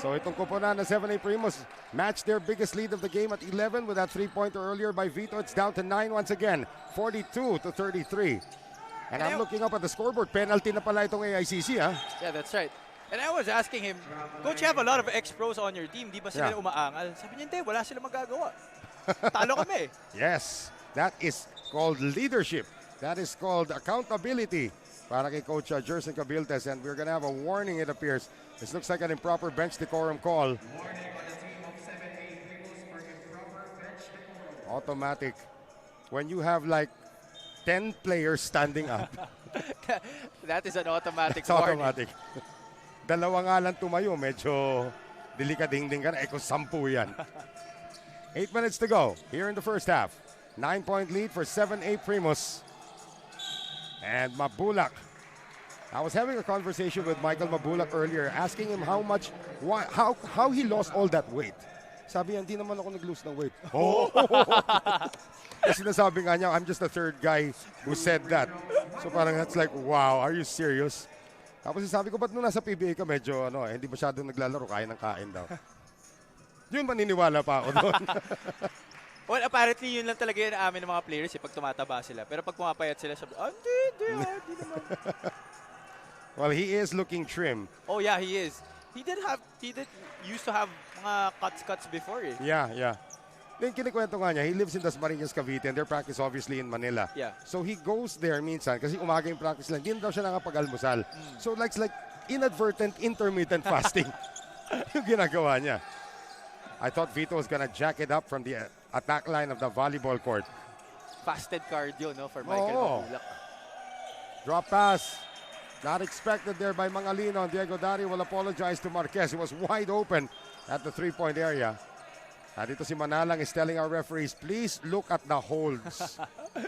So itong koponan na 7A Primus matched their biggest lead of the game at 11 with that three-pointer earlier by Vito. It's down to 9 once again, 42-33. And I'm looking up at the scoreboard. Penalty na pala itong AICC, ha?
Yeah, that's right. And I was asking him, Coach, you have a lot of ex-pros on your team. Di ba sila umaangal? Sabi niya, hindi, wala sila magagawa. Talo kami.
Yes, that is called leadership. That is called accountability para kay Coach Gerson Cabiltes. And we're going to have a warning, it appears. This looks like an improper bench decorum call. Automatic. When you have like 10 players standing up.
That is an automatic
It's
warning.
automatic. Dalawa nga lang tumayo, medyo delikading-ding ka na. Kung 10 yan. 8 minutes to go here in the first half. 9-point lead for 7A Primus. And Mabulac. I was having a conversation with Michael Mabulac earlier, asking him how he lost all that weight. Sabi niya, hindi naman ako nag-lose ng weight. Oh! Kasi nasabi nga niya, I'm just the third guy who said that. So parang that's like, wow, are you serious? Tapos sabi ko, ba't nung nasa PBA ka medyo, hindi masyadong naglalaro, kain ng kain daw. Yun, maniniwala pa ako doon.
Well, apparently, yun lang talaga yun amin ng mga players pag tumataba sila. Pero pag pumapayat sila, sabi, hindi naman.
Well, he is looking trim.
Oh, yeah, he is. He did used to have mga cuts before eh.
Yeah. Then kinikwento nga niya, he lives in Dasmariñas, Cavite, and their practice obviously in Manila.
Yeah.
So he goes there minsan, kasi umaga yung practice lang, hindi daw siya nakapag-almusal. So like inadvertent intermittent fasting yung ginagawa niya. I thought Vito was gonna jack it up from the attack line of the volleyball court.
Fasted cardio, for Michael Mabulac.
Drop pass. Not expected there by Mangalino. Diego Dario will apologize to Marquez. He was wide open at the three-point area. Dito si Manalang is telling our referees, please look at the holds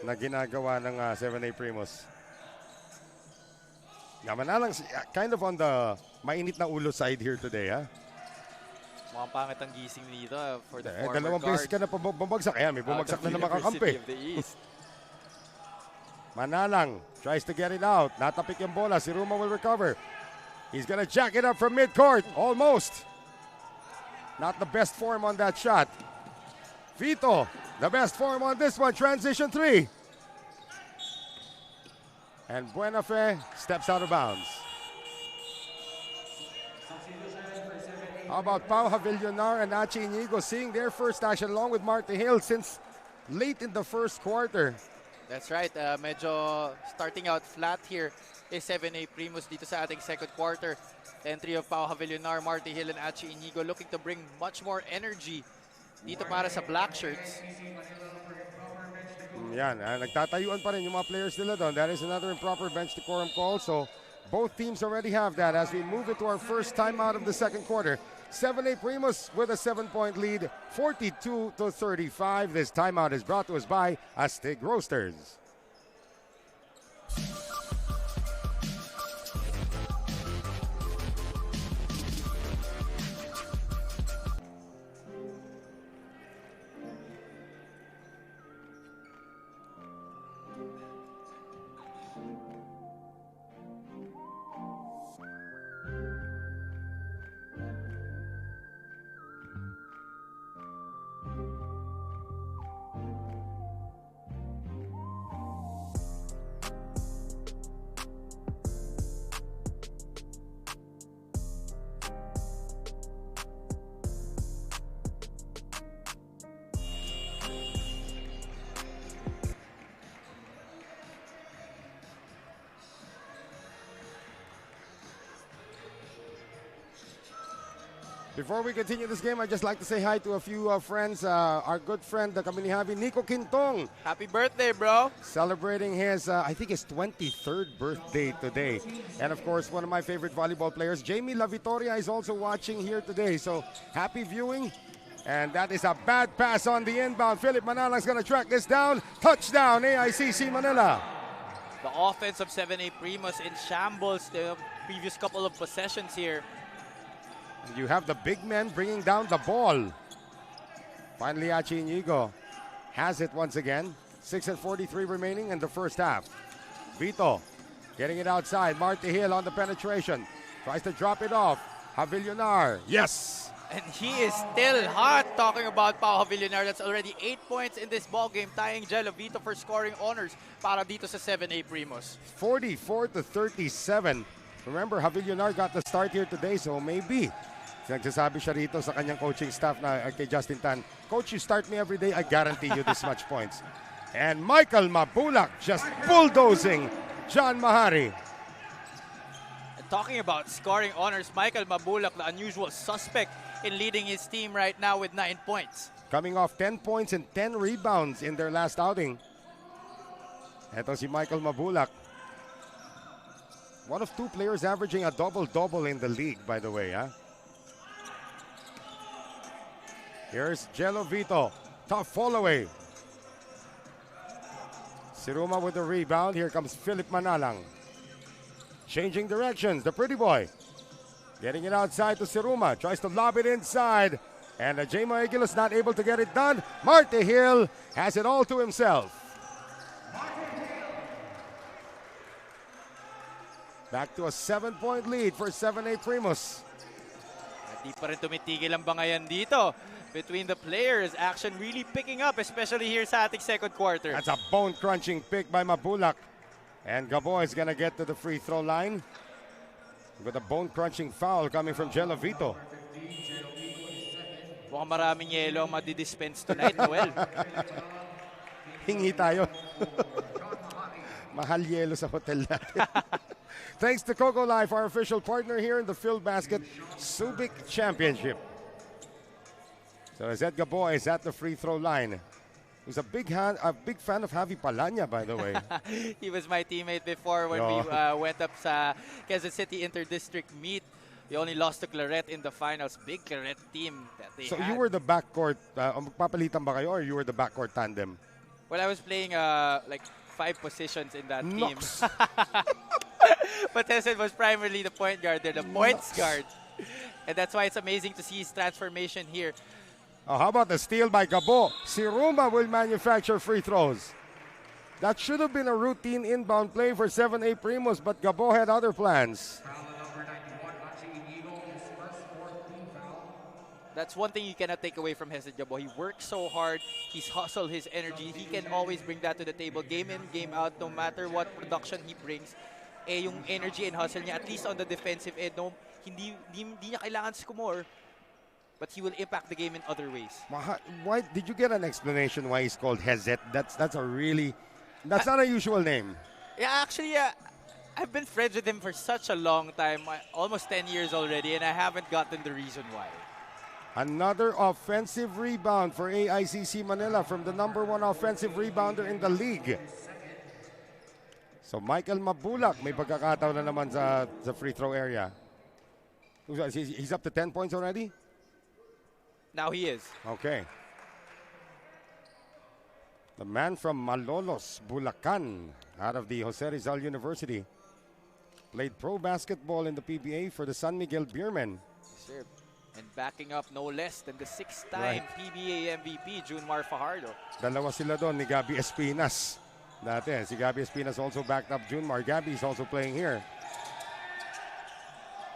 na ginagawa ng 7A Primus. Manalang kind of on the mainit na ulo side here today, ha?
Mukhang pangit ang gising dito for the former
dalawang
guard.
beses ka na bumagsak. May bumagsak na naman kakampi. Manalang tries to get it out. Natapik yung bola. Si Ruma will recover. He's gonna jack it up from midcourt. Almost. Not the best form on that shot. Vito, the best form on this one. Transition three. And Buenafe steps out of bounds. How about Pau Havillonar and Achi Inigo seeing their first action along with Marty Hill since late in the first quarter.
That's right. Medyo starting out flat here is 7A Primus dito sa ating second quarter. The entry of Pau Havillonar, Marty Hill, and Achi Inigo looking to bring much more energy dito para sa black shirts.
Yan, nagtatayuan pa rin yung mga players nila doon. That is another improper bench decorum call. So both teams already have that as we move into our first timeout of the second quarter. 7A Primus with a 7-point lead, 42-35. This timeout is brought to us by Astig Roasters. Before we continue this game, I'd just like to say hi to a few friends. Our good friend, kami ni Javi, Nico Quintong.
Happy birthday, bro.
Celebrating his, I think his 23rd birthday today. And of course, one of my favorite volleyball players, Jamie La Vitoria, is also watching here today. So, happy viewing. And that is a bad pass on the inbound. Philip Manalang's going to track this down. Touchdown, AICC Manila.
The offense of 7A Primus in shambles the previous couple of possessions here.
You have the big men bringing down the ball. Finally, Achi Inigo has it once again. 6:43 remaining in the first half. Vito getting it outside. Marty Hill on the penetration. Tries to drop it off. Javillonar. Yes!
And he is still hot talking about Pao Javillonar. That's already 8 points in this ball game, tying Jello Vito for scoring honors para dito sa 7A Primus.
44-37. Remember, Javillonar got the start here today, so maybe nagsasabi siya rito sa kanyang coaching staff na kay Justin Tan, Coach, you start me every day, I guarantee you this much points. And Michael Mabulac just bulldozing John Mahari.
And talking about scoring honors, Michael Mabulac, the unusual suspect in leading his team right now with 9 points.
Coming off 10 points and 10 rebounds in their last outing. Ito si Michael Mabulac. One of two players averaging a double-double in the league, by the way, huh? Here's Jello Vito. Tough fall away. Siruma with the rebound. Here comes Philip Manalang. Changing directions. The pretty boy. Getting it outside to Siruma. Tries to lob it inside. And Jamo Aguilas not able to get it done. Marty Hill has it all to himself. Back to a 7-point lead for 7A Primus.
At di pa rin tumitigil ang bangayan dito. Between the players, action really picking up, especially here sa ating second quarter.
That's a bone-crunching pick by Mabulac. And Gabo is going to get to the free throw line with a bone-crunching foul coming from Jello Vito.
Mukhang maraming yelo ang madidispense tonight, Noel.
Hingi tayo. Mahal yelo sa hotel natin. Thanks to Coco Life, our official partner here in the Filbasket Subic Championship. So Zed Gabo is at the free throw line. He's a big fan of Javi Palanya, by the way.
He was my teammate before when we went up sa Quezon City Inter-District meet. We only lost to Claret in the finals. Big Claret team that they had.
So you were the backcourt, magpapalitan ba kayo or you were the backcourt tandem?
Well, I was playing like 5 positions in that team. But Tesson was primarily the point guard. They're the points guard. And that's why it's amazing to see his transformation here.
Oh, how about the steal by Gabo? Siruma will manufacture free throws. That should have been a routine inbound play for 7A Primus, but Gabo had other plans.
That's one thing you cannot take away from Hesed Gabo. He works so hard. He's hustled his energy. He can always bring that to the table. Game in, game out, no matter what production he brings. Yung energy and hustle niya, at least on the defensive end, no, hindi niya kailangan score. But he will impact the game in other ways.
Why did you get an explanation why he's called Hezet? That's not a usual name.
Yeah, actually, I've been friends with him for such a long time, almost 10 years already, and I haven't gotten the reason why.
Another offensive rebound for AICC Manila from the #1 offensive rebounder in the league. So Michael Mabulac may pagkakataon na naman sa free throw area. He's up to 10 points already?
Now he is.
Okay. The man from Malolos, Bulacan, out of the Jose Rizal University, played pro basketball in the PBA for the San Miguel Beermen.
Sure. And backing up no less than the 6-time PBA MVP, Junmar Fajardo.
Dalawa sila doon ni Gabby Espinas. Dati, si Gabby Espinas also backed up Junmar. Gabby is also playing here.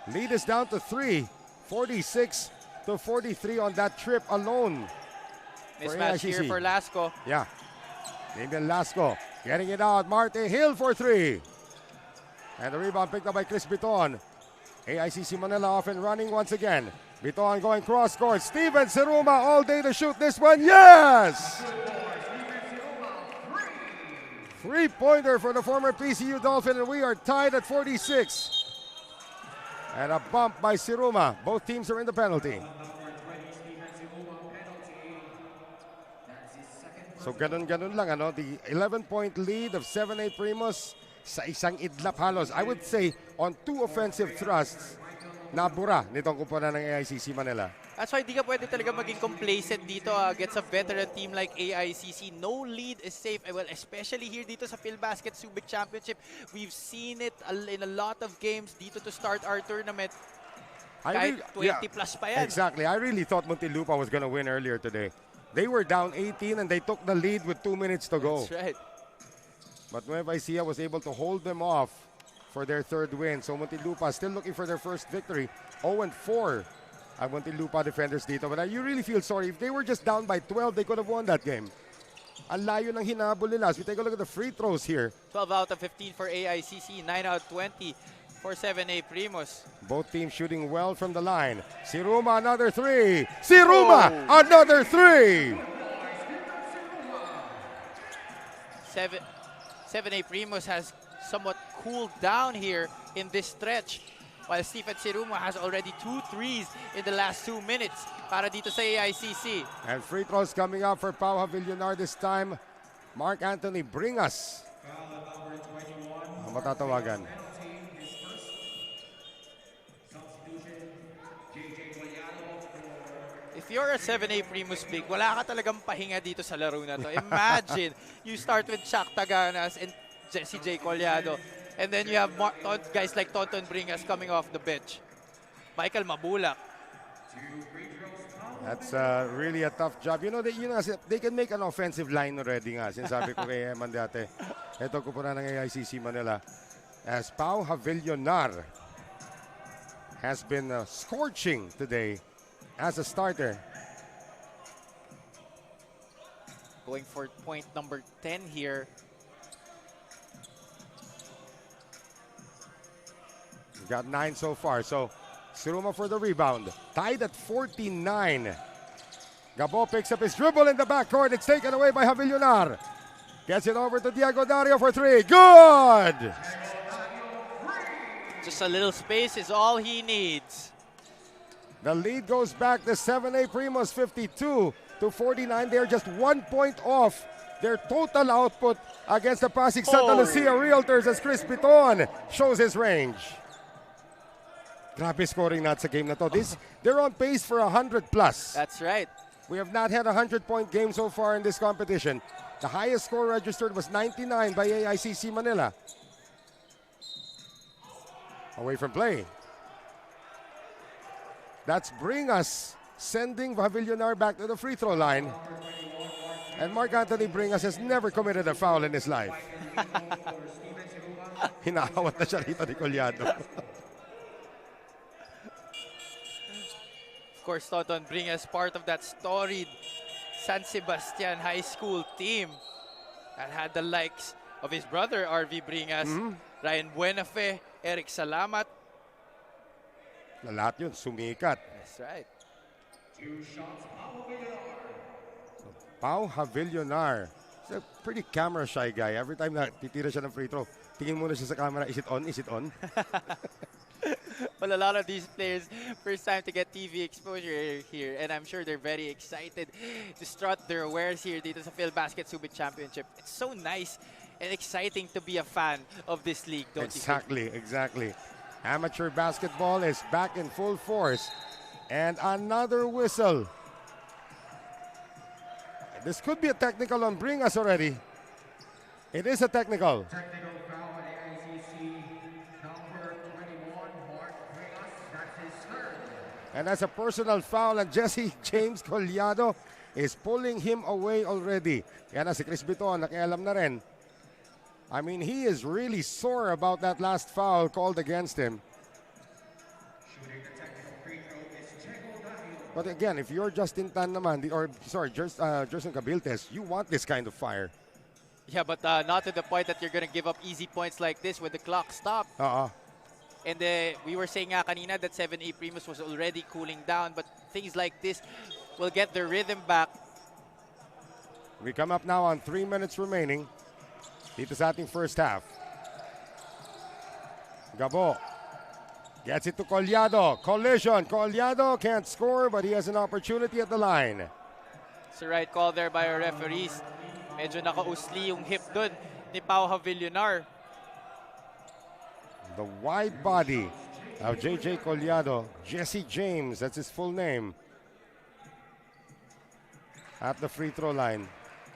Lead is down to 3, 46-43 on that trip alone.
Mismatch here for Lasco.
Yeah. Damian Lasco getting it out. Marte Hill for 3. And the rebound picked up by Chris Biton. AICC Manila off and running once again. Biton going cross court. Steven Siruma all day to shoot this one. Yes! 3-pointer for the former PCU Dolphin, and we are tied at 46. And a bump by Siruma. Both teams are in the penalty. So ganun-ganun lang, ano? The 11-point lead of 7A Primus sa isang idlap halos. I would say on 2 offensive thrusts, nabura nitong kupunan ng AICC Manila.
That's why di ka pwede talaga maging complacent dito against a veteran team like AICC. No lead is safe. Well, especially here dito sa Filbasket Subic Championship. We've seen it in a lot of games dito to start our tournament. Kahit 20 plus pa yan.
Exactly. I really thought Muntinlupa was gonna win earlier today. They were down 18 and they took the lead with 2 minutes to go.
That's right.
But Nueva Ecija was able to hold them off for their 3rd win. So Muntinlupa still looking for their first victory. 0-4 ang Muntinlupa defenders dito. But you really feel sorry. If they were just down by 12, they could have won that game. Ang layo ng hinabol nila. As we take a look at the free throws here.
12 out of 15 for AICC, 9 out of 20 for 7A Primus.
Both teams shooting well from the line. Siruma, another 3. Siruma, another 3.
7A Primus has somewhat cooled down here in this stretch, while Stephen Siruma has already 2 threes in the last 2 minutes para dito sa AICC.
And free throws coming up for Pau Havillonar this time. Mark Anthony Bringas ang matatawagan.
If you're a 7A Primus big, wala ka talagang pahinga dito sa laro na to. Imagine, you start with Shaq Taganas and Jesse J. Collado, and then you have guys like Tonton Bringas coming off the bench. Michael Mabulac.
That's really a tough job. You know, they can make an offensive line already nga. Sinasabi ko kay Eman dati. Ito ko po na ng AICC Manila. As Pau Havillonar has been scorching today as a starter.
Going for point number 10 here.
We've got 9 so far. So, Siruma for the rebound. Tied at 49. Gabo picks up his dribble in the backcourt. It's taken away by Havillonar. Gets it over to Diego Dario for 3. Good!
Just a little space is all he needs.
The lead goes back to 7A Primus, 52 to 49. They're just 1 point off their total output against the Pasig Santa Lucia Realtors as Chris Piton shows his range. Grabe scoring not sa game na to. They're on pace for 100 plus.
That's right.
We have not had a 100-point game so far in this competition. The highest score registered was 99 by AICC Manila. Away from play. That's Bringas sending Havillonar back to the free throw line. And Mark Anthony Bringas has never committed a foul in his life. Hinahawat na siya rito ni Collado.
Of course, Tonton Bringas part of that storied San Sebastian High School team that had the likes of his brother, RV Bringas, Ryan Buenafe, Eric Salamat.
Na lahat yun, sumikat.
That's right.
Pau Havillonar. He's a pretty camera-shy guy. Every time na titira siya ng free throw, tingin muna siya sa camera, is it on? Is it on?
Well, a lot of these players, first time to get TV exposure here, and I'm sure they're very excited to strut their wares here dito sa Filbasket Subic Championship. It's so nice and exciting to be a fan of this league, don't you think?
Exactly. Amateur basketball is back in full force. And another whistle. This could be a technical on Bringas already. It is a technical.
Technical foul on AICC, number 21, Mark Primus. That's his 3rd.
And that's a personal foul, and Jesse James Collado is pulling him away already. Yan na si Chris Biton, nakialam na rin. I mean, he is really sore about that last foul called against him. But again, if you're Justin Tan naman, Jerson Cabiltes, you want this kind of fire.
Yeah, but not to the point that you're going to give up easy points like this when the clock stopped. And we were saying nga kanina that 7A Primus was already cooling down, but things like this will get their rhythm back.
We come up now on 3 minutes remaining. Dito sa ating first half. Gabo Gets it to Collado. Collision. Collado can't score, but he has an opportunity at the line.
It's the right call there by our referees. Medyo nakausli yung hip dun ni Pau Havillonar.
The wide body of JJ Collado. Jesse James, that's his full name. At the free throw line.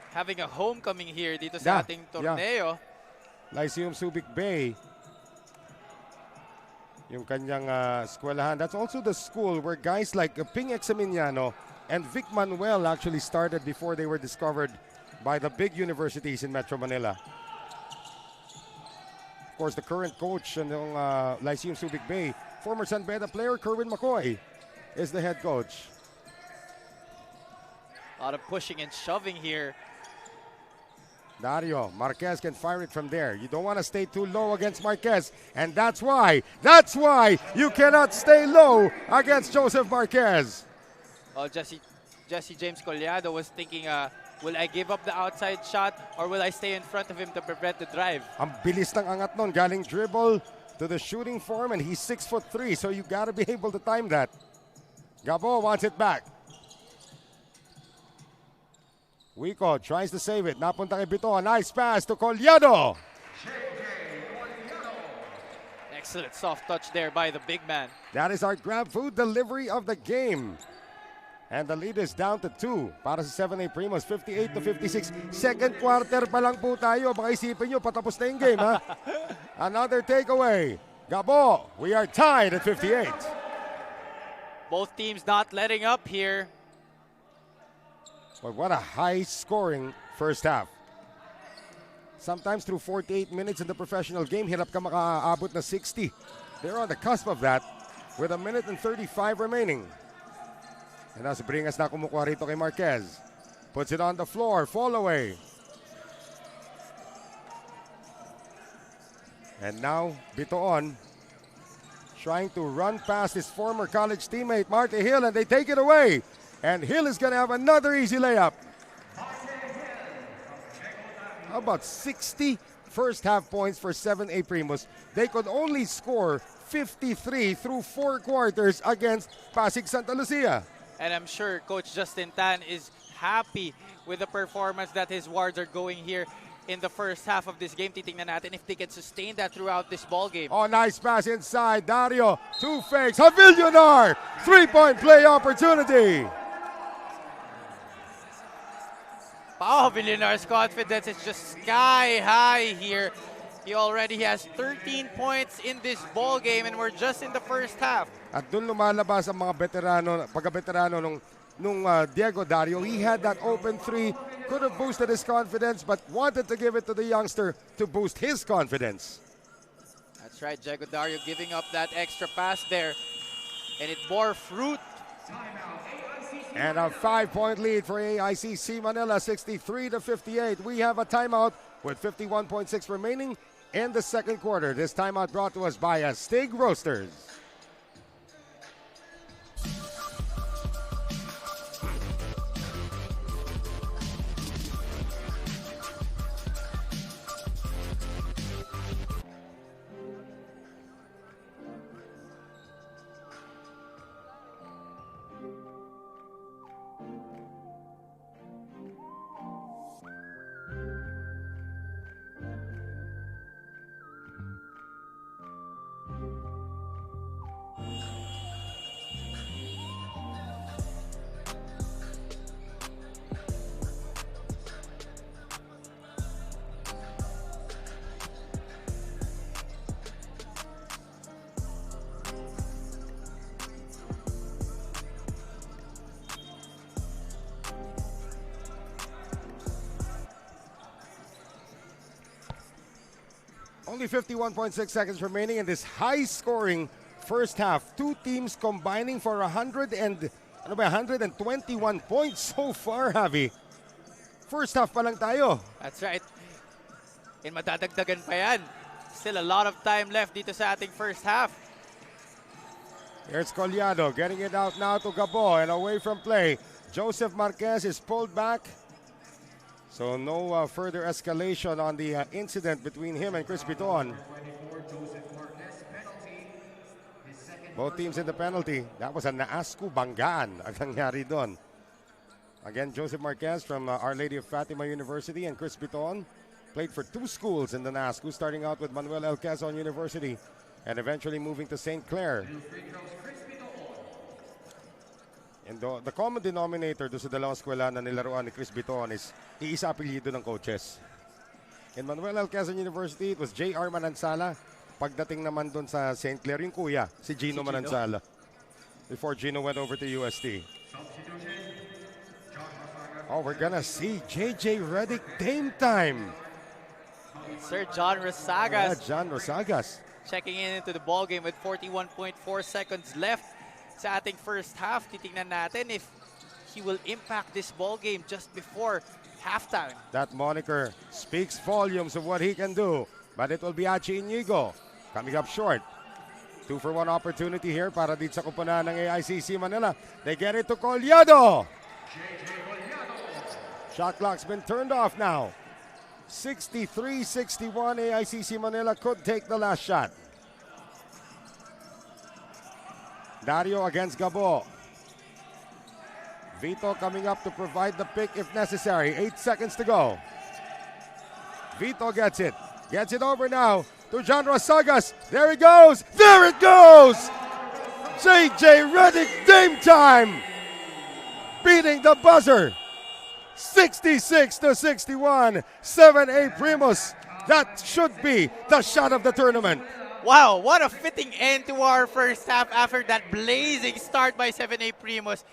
Having a homecoming here dito sa ating torneo.
Lyceum Subic Bay. Yung kanyang eskwelahan. That's also the school where guys like Ping Examiniano and Vic Manuel actually started before they were discovered by the big universities in Metro Manila. Of course, the current coach ng Lyceum Subic Bay, former San Beda player Kerwin McCoy, is the head coach.
A lot of pushing and shoving here.
Dario Marquez can fire it from there. You don't want to stay too low against Marquez, and that's why you cannot stay low against Joseph Marquez.
Oh, Jesse James Collado was thinking, will I give up the outside shot or will I stay in front of him to prevent the drive?
Ang bilis ng angat nun, galing dribble to the shooting form, and he's 6'3", so you gotta be able to time that. Gabo wants it back. Wico tries to save it. Napunta kay Bito. A nice pass to Collado.
Excellent soft touch there by the big man.
That is our grab food delivery of the game. And the lead is down to 2 para sa 7A Primus, 58-56. Second quarter pa lang po tayo. Baka isipin nyo, patapos na yung game, ha? Another takeaway. Gabo, we are tied at 58.
Both teams not letting up here.
But what a high-scoring first half. Sometimes through 48 minutes in the professional game, hirap ka makaabot na 60. They're on the cusp of that with 1 minute and 35 remaining. And that's Bringas na kumukuha rito kay Marquez. Puts it on the floor, fall away. And now, Bitoon trying to run past his former college teammate, Marty Hill, and they take it away. And Hill is going to have another easy layup. How about 60 first half points for 7A Primus? They could only score 53 through 4 quarters against Pasig Santa Lucia.
And I'm sure Coach Justin Tan is happy with the performance that his wards are going here in the first half of this game. Titingnan natin if they can sustain that throughout this ball game.
Oh, nice pass inside. Dario, 2 fakes. Havillonar, 3-point play opportunity.
Pau Havillonar's confidence is just sky high here. He already has 13 points in this ball game and we're just in the first half.
At doon lumalabas ang mga veterano, pagka-veterano nung Diego Dario. He had that open 3, could have boosted his confidence but wanted to give it to the youngster to boost his confidence.
That's right, Diego Dario giving up that extra pass there and it bore fruit.
And a 5-point lead for AICC Manila, 63-58. We have a timeout with 51.6 remaining in the second quarter. This timeout brought to us by Astig Roasters. Only 51.6 seconds remaining in this high-scoring first half. 2 teams combining for 121 points so far, Javi. First half pa lang tayo.
That's right. And madadagdagan pa yan. Still a lot of time left dito sa ating first half.
Here's Collado getting it out now to Gabo and away from play. Joseph Marquez is pulled back. So no further escalation on the incident between him and Chris Biton. Both teams in the penalty. That was a naasku banggaan ang nangyari doon. Again, Joseph Marquez from Our Lady of Fatima University and Chris Biton played for two schools in the NASCU, starting out with Manuel El Quezon University and eventually moving to St. Clair. And the common denominator do sa dalawang eskwela na nilaruan ni Chris Biton is iisa apelyido ng coaches. In Manuel El Quezon University, it was J.R. Manansala. Pagdating naman doon sa St. Clair, yung kuya, si Gino Manansala. Before Gino went over to UST. Oh, we're gonna see J.J. Redick Dame time.
Sir John Rosagas.
Yeah, John Rosagas.
Checking in into the ball game with 41.4 seconds left sa ating first half. Titingnan natin if he will impact this ball game just before halftime.
That moniker speaks volumes of what he can do. But it will be Achi Inigo coming up short. 2-for-1 opportunity here para dito sa kupunan ng AICC Manila. They get it to Collado. Shot clock's been turned off now. 63-61, AICC Manila could take the last shot. Dario against Gabo. Vito coming up to provide the pick if necessary. 8 seconds to go. Vito gets it. Gets it over now to John Rosagas. There he goes. There it goes. J.J. Redick Dame time. Beating the buzzer. 66-61. 7A Primus. That should be the shot of the tournament.
Wow, what a fitting end to our first half after that blazing start by 7A Primus.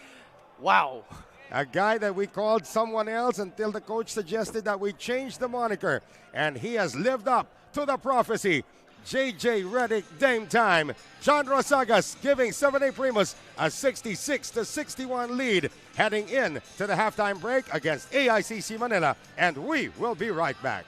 Wow.
A guy that we called someone else until the coach suggested that we change the moniker. And he has lived up to the prophecy. J.J. Redick Dame time. John Rosagas giving 7A Primus a 66-61 lead heading in to the halftime break against AICC Manila. And we will be right back.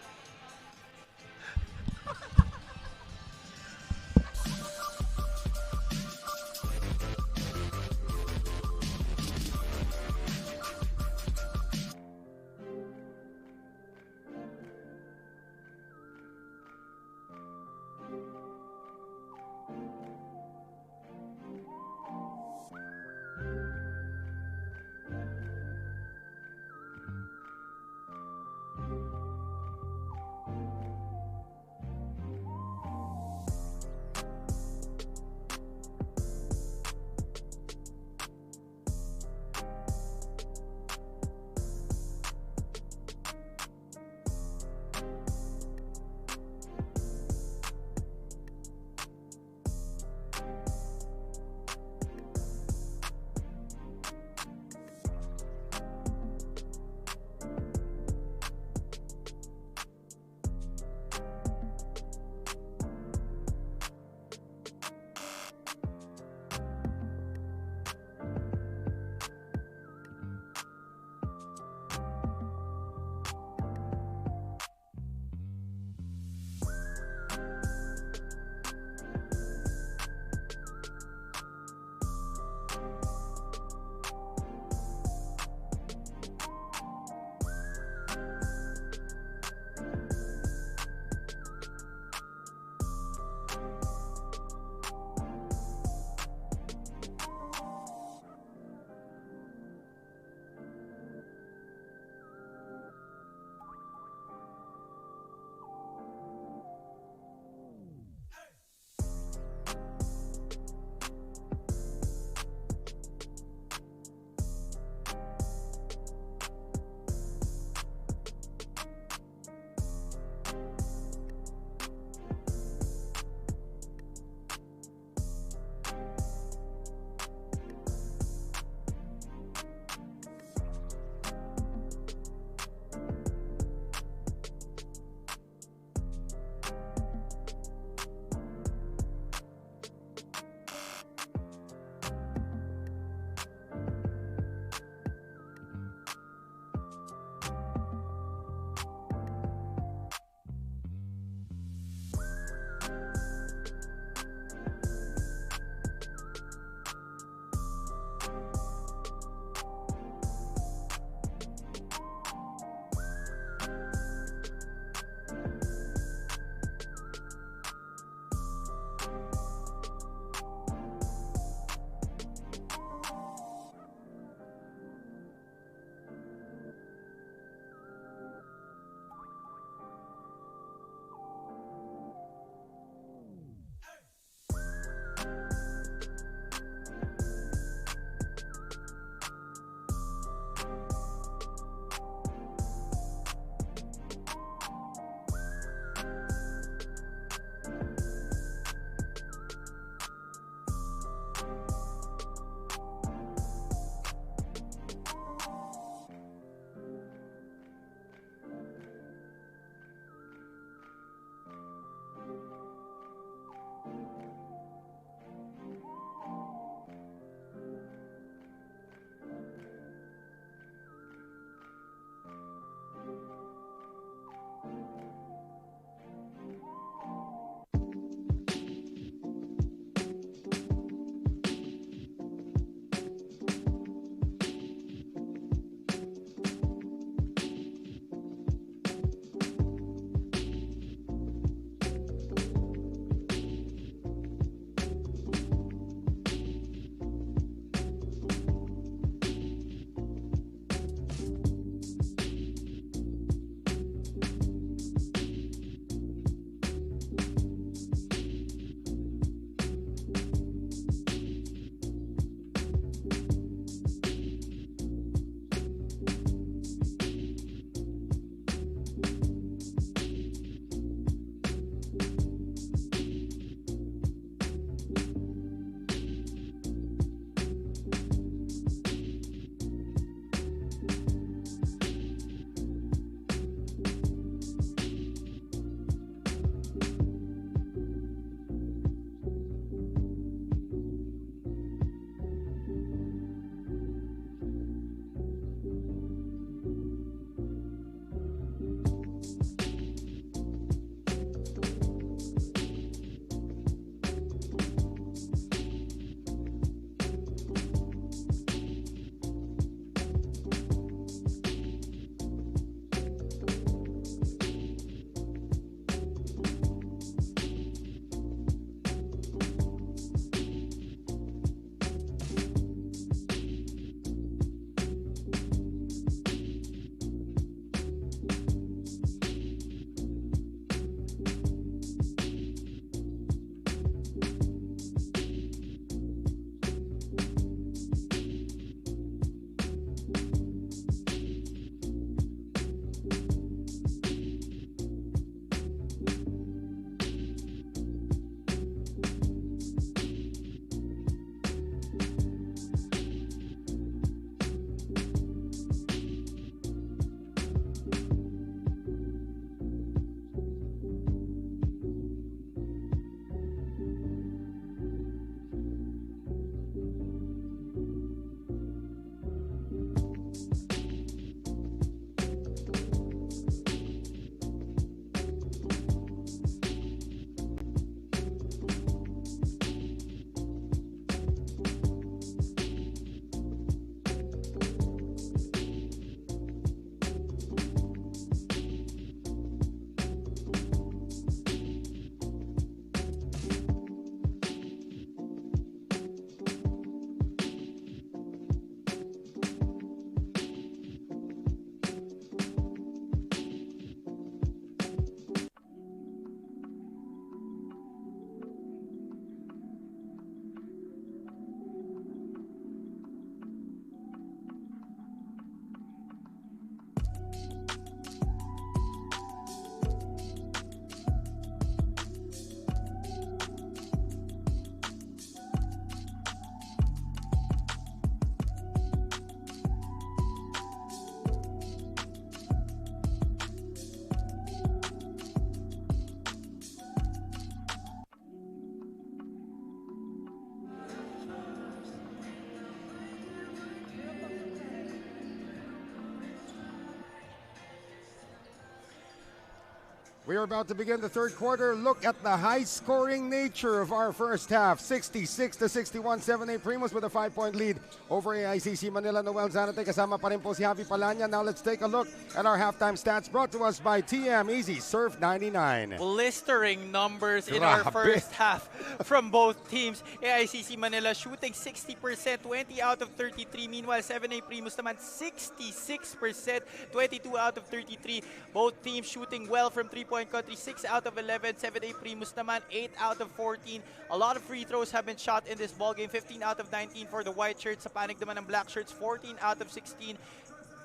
We are about to begin the third quarter. Look at the high-scoring nature of our first half. 66-61, 7A Primus with a 5-point lead over AICC Manila. Noel Zanate kasama pa rin po si Javi Palanya. Now let's take a look at our halftime stats brought to us by TM Easy Surf 99.
Blistering numbers in our first half from both teams. AICC Manila shooting 60%, 20 out of 33. Meanwhile, 7A Primus naman 66%, 22 out of 33. Both teams shooting well from 3-point country, 6 out of 11. 7A Primus naman 8 out of 14. A lot of free throws have been shot in this ball game. 15 out of 19 for the white shirts. Sa panig naman ng black shirts, 14 out of 16.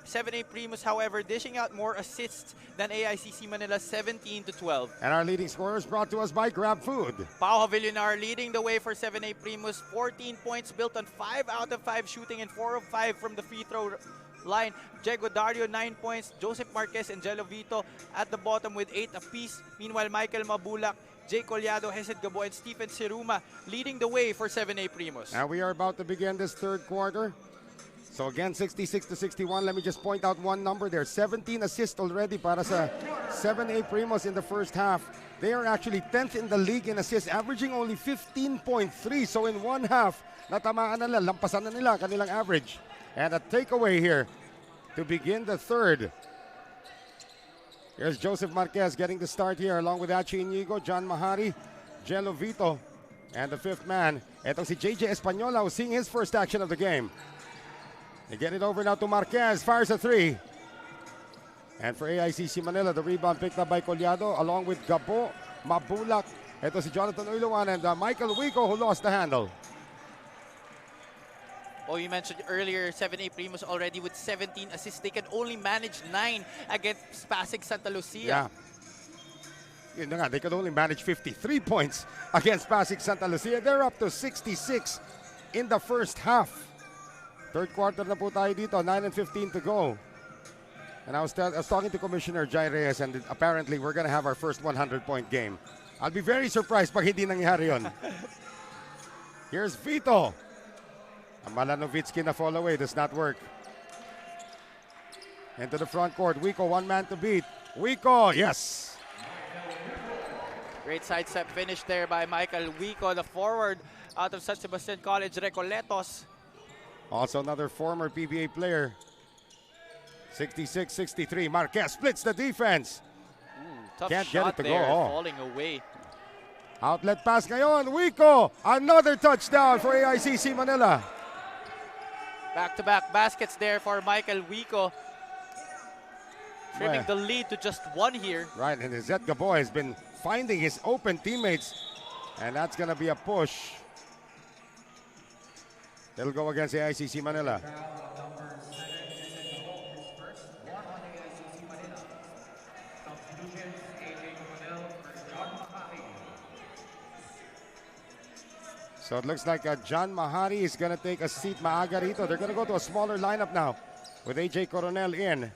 7A Primus, however, dishing out more assists than AICC Manila, 17-12.
And our leading scorers brought to us by Grab Food.
Pau Havilionar leading the way for 7A Primus, 14 points built on 5 out of 5 shooting and 4 of 5 from the free throw line. Diego Dario, 9 points. Joseph Marquez and Jello Vito at the bottom with 8 apiece. Meanwhile, Michael Mabulac, Jay Collado, Hesed Gabo, and Stephen Siruma leading the way for 7A Primus.
And we are about to begin this third quarter. So again, 66-61. Let me just point out one number there. 17 assists already para sa 7A Primus in the first half. They are actually 10th in the league in assists, averaging only 15.3. So in one half, natamaan na nila, lampasan na nila kanilang average. And a takeaway here to begin the third. Here's Joseph Marquez getting the start here along with Achi Inigo, John Mahari, Jello Vito, and the fifth man. Ito si JJ Espanola who's seeing his first action of the game. They get it over now to Marquez, fires a three. And for AICC Manila, the rebound picked up by Collado along with Gabo, Mabulac. Ito si Jonathan Uiluan and Michael Wico who lost the handle.
Oh, you mentioned earlier, 7A Primus already with 17 assists. They can only manage 9 against Pasig Santa Lucia.
Yeah. Yun na nga, they could only manage 53 points against Pasig Santa Lucia. They're up to 66 in the first half. Third quarter na po tayo dito, 9:15 to go. And I was talking to Commissioner Jai Reyes and apparently we're gonna have our first 100-point game. I'll be very surprised pag hindi nangyari yun. Here's Vito. Malanovitsky na fall away, does not work. Into the front court, Wico, one man to beat. Wico, yes!
Great sidestep finish there by Michael Wico, the forward out of San Sebastian College, Recoletos.
Also another former PBA player. 66-63, Marquez splits the defense.
Tough
Can't
shot
get it to
there,
go.
falling away.
Outlet pass ngayon, Wico! Another touchdown for AICC Manila.
Back-to-back baskets there for Michael Wico. Trimming the lead to just 1 here.
Right, and Zet Gabo has been finding his open teammates. And that's going to be a push. It'll go against AICC Manila. So it looks like John Mahari is going to take a seat maaga rito. They're going to go to a smaller lineup now with AJ Coronel in.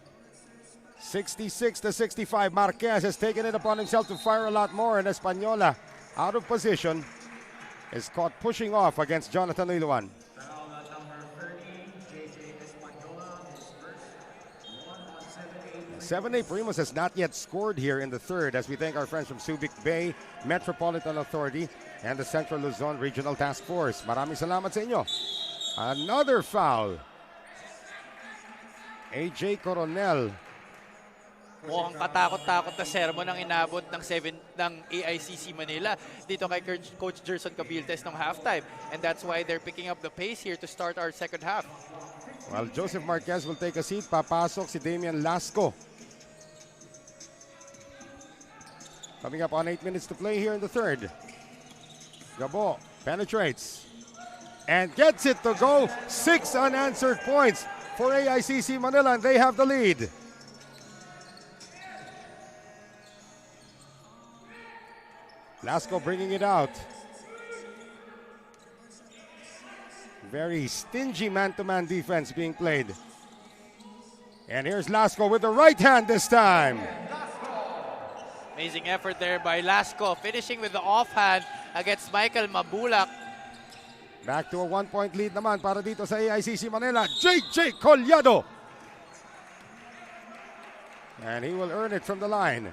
66-65. Marquez has taken it upon himself to fire a lot more, and Espanola, out of position, is caught pushing off against Jonathan Iluan. 7A Primus has not yet scored here in the third, as we thank our friends from Subic Bay Metropolitan Authority and the Central Luzon Regional Task Force. Maraming salamat sa inyo. Another foul. AJ Coronel.
Mukhang katakot-takot na sermon ang inabot ng AICC Manila dito kay Coach Gerson Cabiltes ng halftime. And that's why they're picking up the pace here to start our second half.
Well, Joseph Marquez will take a seat. Papasok si Damian Lasco. Coming up on 8 minutes to play here in the third. Gabo penetrates and gets it to go. 6 unanswered points for AICC Manila, and they have the lead. Lasco bringing it out. Very stingy man-to-man defense being played. And here's Lasco with the right hand this time.
Amazing effort there by Lasco, finishing with the offhand against Michael Mabulac.
Back to a 1-point lead naman para dito sa AICC Manila. JJ Collado. And he will earn it from the line.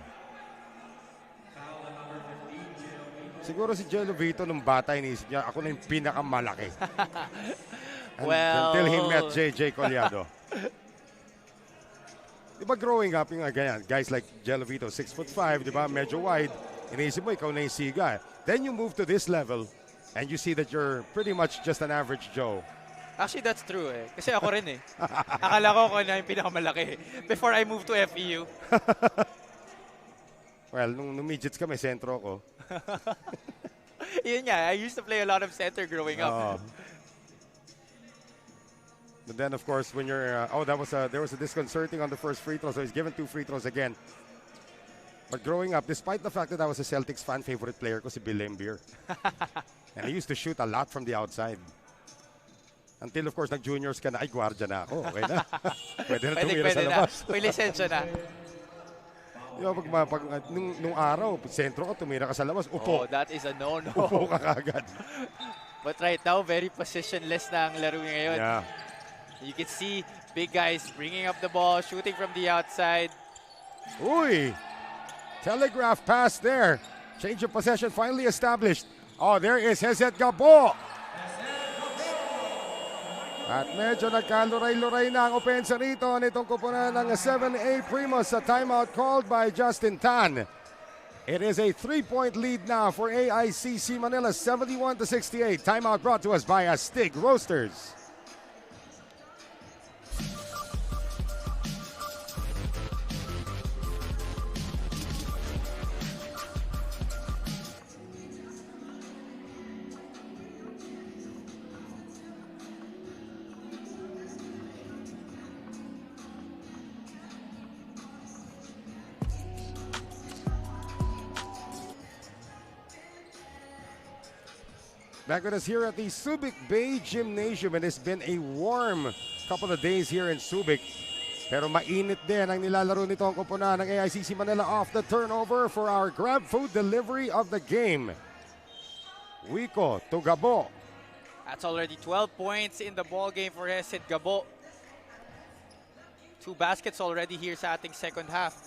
Siguro si Jello Vito nung bata, inisip niya, ako na yung pinakamalaki.
Well,
until he met JJ Collado. Di ba growing up, yung ganyan, guys like Jello Vito, 6'5", di ba, medyo wide, iniisip mo, ikaw na yung siga. Then you move to this level, and you see that you're pretty much just an average Joe.
Actually, that's true eh. Kasi ako rin eh. Akala ko ako na yung pinakamalaki before I moved to FEU.
Well, nung midgets kami, sentro ko.
Yun nga, I used to play a lot of center growing up.
But then, of course, when you're... there was a disconcerting on the first free throw, so he's given 2 free throws again. But growing up, despite the fact that I was a Celtics fan, favorite player ko si Bill Laimbeer. And I used to shoot a lot from the outside. Until, of course, nag-juniors ka na, ay, gwardiya na ako. Okay na. Pwede na tumira sa labas.
May lisensya na.
Nung araw, sentro ka, tumira ka sa labas, upo.
Oh, that is a no-no.
Upo ka kagad.
But right now, very positionless na ang laro ngayon.
Yeah.
You can see big guys bringing up the ball, shooting from the outside.
Uy! Telegraph pass there. Change of possession finally established. Oh, there is Hezet Gabo. At medyo nagkaluray-luray na ang opensa rito nitong kupunan ng 7A Primus sa timeout called by Justin Tan. It is a 3-point lead now for AICC Manila, 71-68. Timeout brought to us by Astig Roasters. Back with us here at the Subic Bay Gymnasium, and it's been a warm couple of days here in Subic. Pero mainit din ang nilalaro nito ang kupunan ng AICC Manila off the turnover for our grab food delivery of the game. Wico to Gabo.
That's already 12 points in the ball game for Hezet Gabo. 2 baskets already here sa ating second half.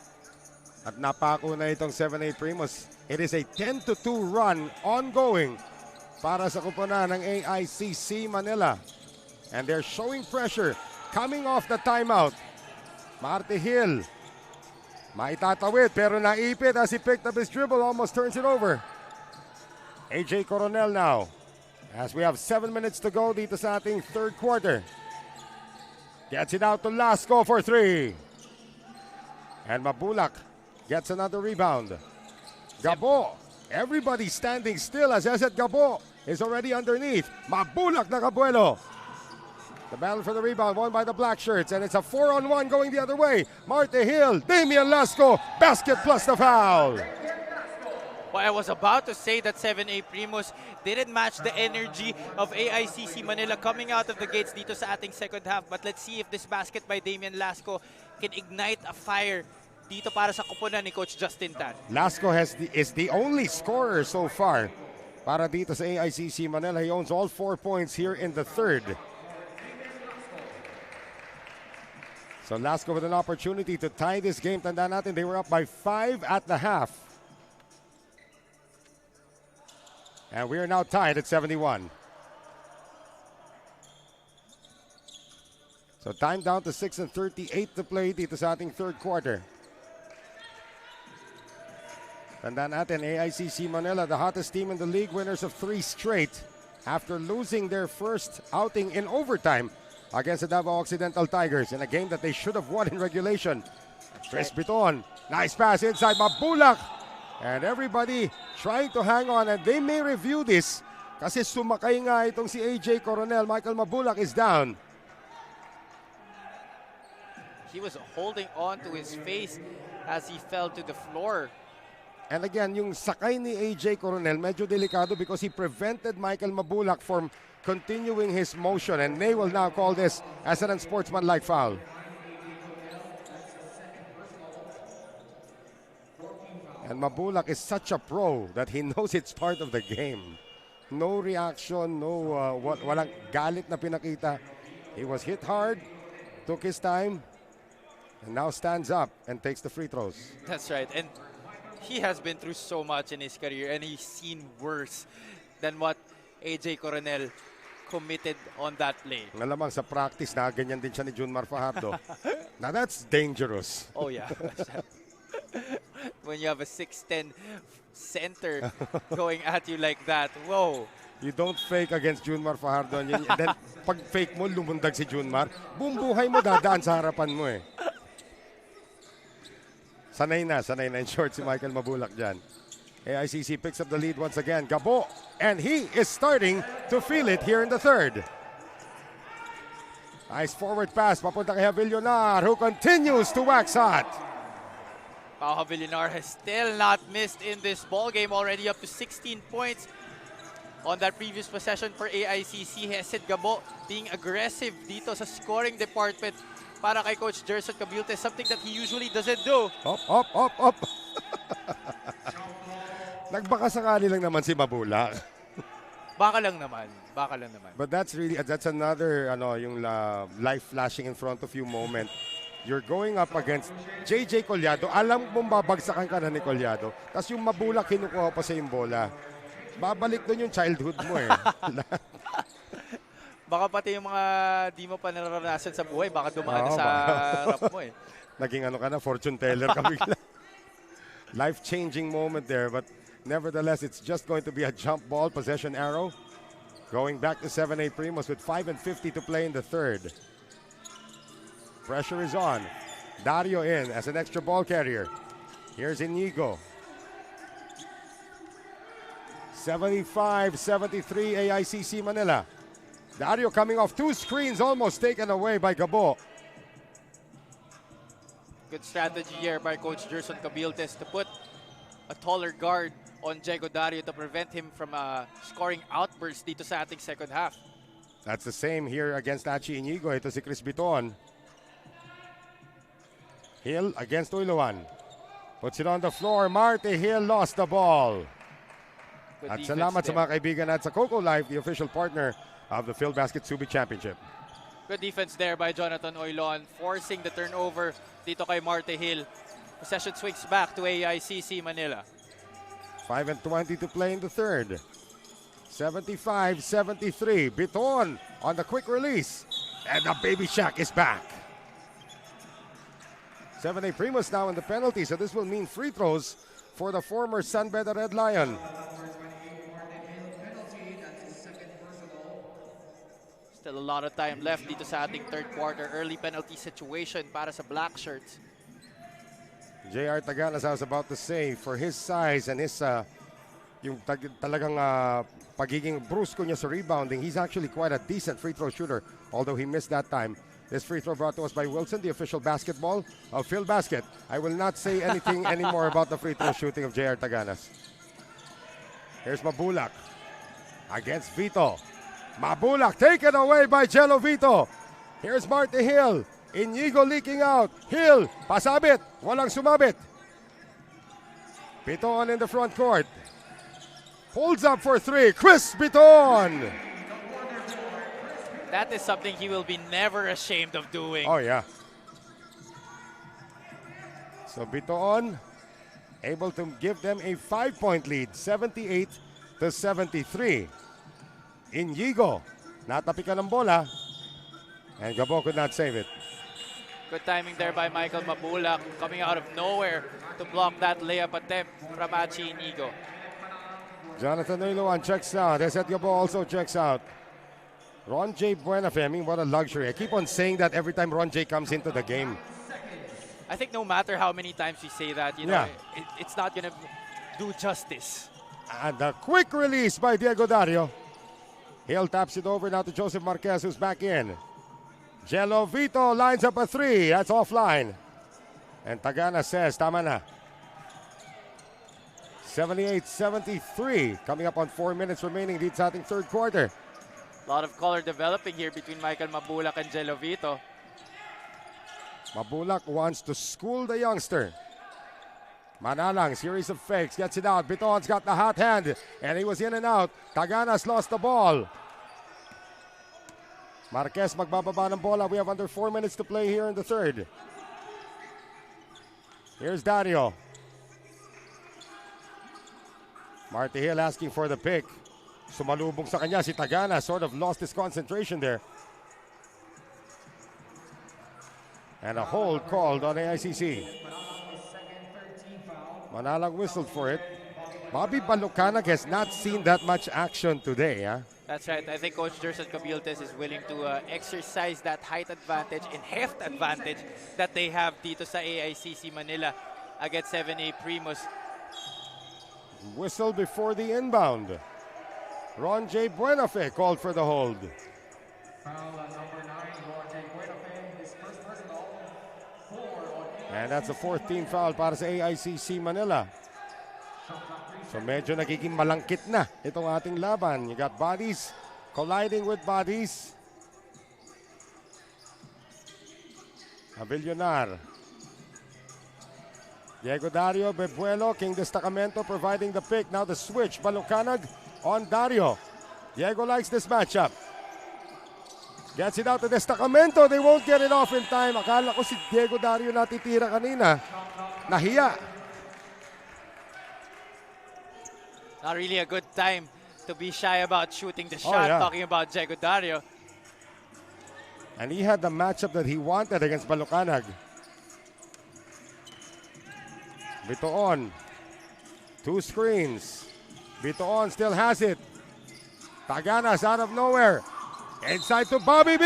At napako na itong 7A Primus. It is a 10-2 run ongoing para sa kupunan ng AICC Manila. And they're showing pressure coming off the timeout. Marte Hill. Maitatawid pero naipit as he picked up his dribble, almost turns it over. AJ Coronel now. As we have 7 minutes to go dito sa ating third quarter. Gets it out to Lasco for 3. And Mabulac gets another rebound. Gabo. Everybody standing still as Hezet Gabo is already underneath. Mabulac na Cabuelo. The battle for the rebound won by the black shirts, and it's a 4-on-1 going the other way. Marte Hill, Damian Lasco, basket plus the foul.
Well, I was about to say that 7A Primus didn't match the energy of AICC Manila coming out of the gates dito sa ating second half. But let's see if this basket by Damian Lasco can ignite a fire dito para sa kupunan ni Coach Justin Tan.
Lasco is the only scorer so far para dito sa AICC Manila. He owns all 4 points here in the third. So Lasco with an opportunity to tie this game. Tandaan natin, they were up by 5 at the half. And we are now tied at 71. So time down to 6:38 to play dito sa ating third quarter. Tandaan natin, AICC Manila, the hottest team in the league, winners of 3 straight after losing their first outing in overtime against the Davao Occidental Tigers in a game that they should have won in regulation. Chris Biton, nice pass inside, Mabulac. And everybody trying to hang on, and they may review this kasi sumakay nga itong si AJ Coronel. Michael Mabulac is down.
He was holding on to his face as he fell to the floor.
And again, yung sakay ni AJ Coronel, medyo delikado because he prevented Michael Mabulac from continuing his motion. And they will now call this as an unsportsmanlike foul. And Mabulac is such a pro that he knows it's part of the game. No reaction, walang galit na pinakita. He was hit hard, took his time, and now stands up and takes the free throws.
That's right. And He has been through so much in his career and he's seen worse than what AJ Coronel committed on that play.
Malamang sa practice na ganyan din siya ni Junmar Fajardo. Now that's dangerous.
Oh yeah. When you have a 6'10" center going at you like that, whoa.
You don't fake against Junmar Fajardo. And then pag fake mo, lumundag si Junmar, buong buhay mo dadaan sa harapan mo eh. Sanay na in short si Michael Mabulac dyan. AICC picks up the lead once again. Gabo, and he is starting to feel it here in the third. Nice forward pass, papunta kay Havillonar, who continues to wax hot.
Pau Havillonar has still not missed in this ball game, already up to 16 points on that previous possession for AICC. Hesed Gabo being aggressive dito sa scoring department para kay Coach Gerson Cabilte, something that he usually doesn't do.
Up. Nagbaka sakali lang naman si Mabulac.
Baka lang naman.
But that's another yung life flashing in front of you moment. You're going up against JJ Collado. Alam mong babagsakan ka na ni Collado. Tapos yung Mabulac kinukuha pa sa yung bola. Babalik doon yung childhood mo eh.
Baka pati yung mga di mo pa nararanasan sa buhay, baka dumaan sa rap mo eh.
Naging fortune teller ka bigla. Life-changing moment there, but nevertheless, it's just going to be a jump ball, possession arrow. Going back to 7A Primus with 5:50 to play in the third. Pressure is on. Dario in as an extra ball carrier. Here's Inigo. 75-73 AICC Manila. Dario coming off two screens, almost taken away by Gabo.
Good strategy here by Coach Gerson Cabiltes to put a taller guard on Diego Dario to prevent him from scoring outbursts dito sa ating second half.
That's the same here against Achi Inigo. Ito si Chris Biton. Hill against Uiluan. Puts it on the floor. Marte Hill lost the ball. At salamat sa mga kaibigan at sa Coco Life, the official partner of the Filbasket Subic Championship.
Good defense there by Jonathan Oilon, forcing the turnover dito kay Marte Hill. Possession swings back to AICC Manila.
5:20 to play in the third. 75-73. Biton on the quick release. And the Baby Shack is back. 7A Primus now in the penalty, so this will mean free throws for the former San Beda Red Lion.
Still a lot of time left dito sa ating third quarter. Early penalty situation para sa Black Shirts.
JR Taganas, I was about to say, for his size and his talagang pagiging brusco niya sa rebounding, he's actually quite a decent free throw shooter, although he missed that time. This free throw brought to us by Wilson, the official basketball of Filbasket. I will not say anything anymore about the free throw shooting of JR Taganas. Here's Mabulac against Vito. Mabulac taken away by Jello Vito. Here's Marte Hill. Inigo leaking out. Hill, pasabit. Walang sumabit. Biton in the front court. Pulls up for three. Chris Biton.
That is something he will be never ashamed of doing.
Oh, yeah. So Biton able to give them a 5-point lead. 78-73. Inigo, natapikan ng bola, and Gabo could not save it.
Good timing there by Michael Mabulac, coming out of nowhere to block that layup attempt from Achi Inigo.
Jonathan Uiluan checks out. Eset Gabo also checks out. Ron J. Buenafe, I mean, what a luxury. I keep on saying that every time Ron J comes into the game.
I think no matter how many times we say that, it's not going to do justice.
And a quick release by Diego Dario. Hill taps it over now to Joseph Marquez, who's back in. Jello Vito lines up a three. That's offline. And Tagana says, tama na. 78-73. Coming up on 4 minutes remaining. Lead sa ating third quarter.
A lot of color developing here between Michael Mabulac and Jello Vito.
Mabulac wants to school the youngster. Manalang, series of fakes, gets it out. Biton's got the hot hand, and he was in and out. Taganas lost the ball. Marquez magbababa ng bola. We have under 4 minutes to play here in the third. Here's Dario. Martihil asking for the pick. Sumalubong sa kanya si Tagana. Sort of lost his concentration there. And a hold called on AICC. Manalang whistled for it. Bobby Balucanag has not seen that much action today. Huh?
That's right. I think Coach Jerson Cabiltes is willing to exercise that height advantage and heft advantage that they have dito sa AICC Manila against 7A Primus.
Whistle before the inbound. Ron J. Buenafe called for the hold.
Foul on number 9, Ron J. Buenafe, his first personal. 4 on
And that's a 14th foul para sa AICC Manila. So medyo nagiging malangkit na itong ating laban. You got bodies colliding with bodies. Avillonar. Diego Dario, Bebuelo, King Destacamento providing the pick. Now the switch. Balucanag on Dario. Diego likes this matchup. Gets it out to Destacamento. They won't get it off in time. Akala ko si Diego Dario natitira kanina. Nahiya.
Not really a good time to be shy about shooting the shot,
yeah.
talking about Diego Dario.
And he had the matchup that he wanted against Balucanag. Bitoon. 2 screens. Bitoon still has it. Taganas out of nowhere. Inside to Bobby B.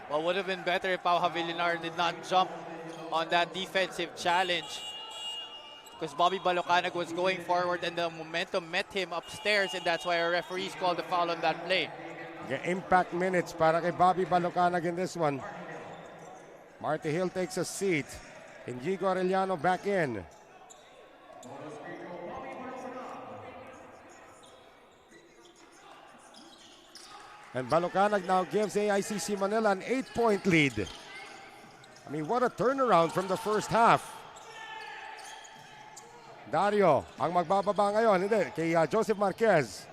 Well, would have been better if Pau Avillonar did not jump on that defensive challenge, because Bobby Balucanag was going forward and the momentum met him upstairs, and that's why our referees called the foul on that play.
The impact minutes para kay Bobby Balucanag in this one. Marty Hill takes a seat. Inigo Arellano back in. And Balucanag now gives AICC Manila an 8-point lead. I mean, what a turnaround from the first half. Dario, ang magbababa ngayon, hindi, kay Joseph Marquez.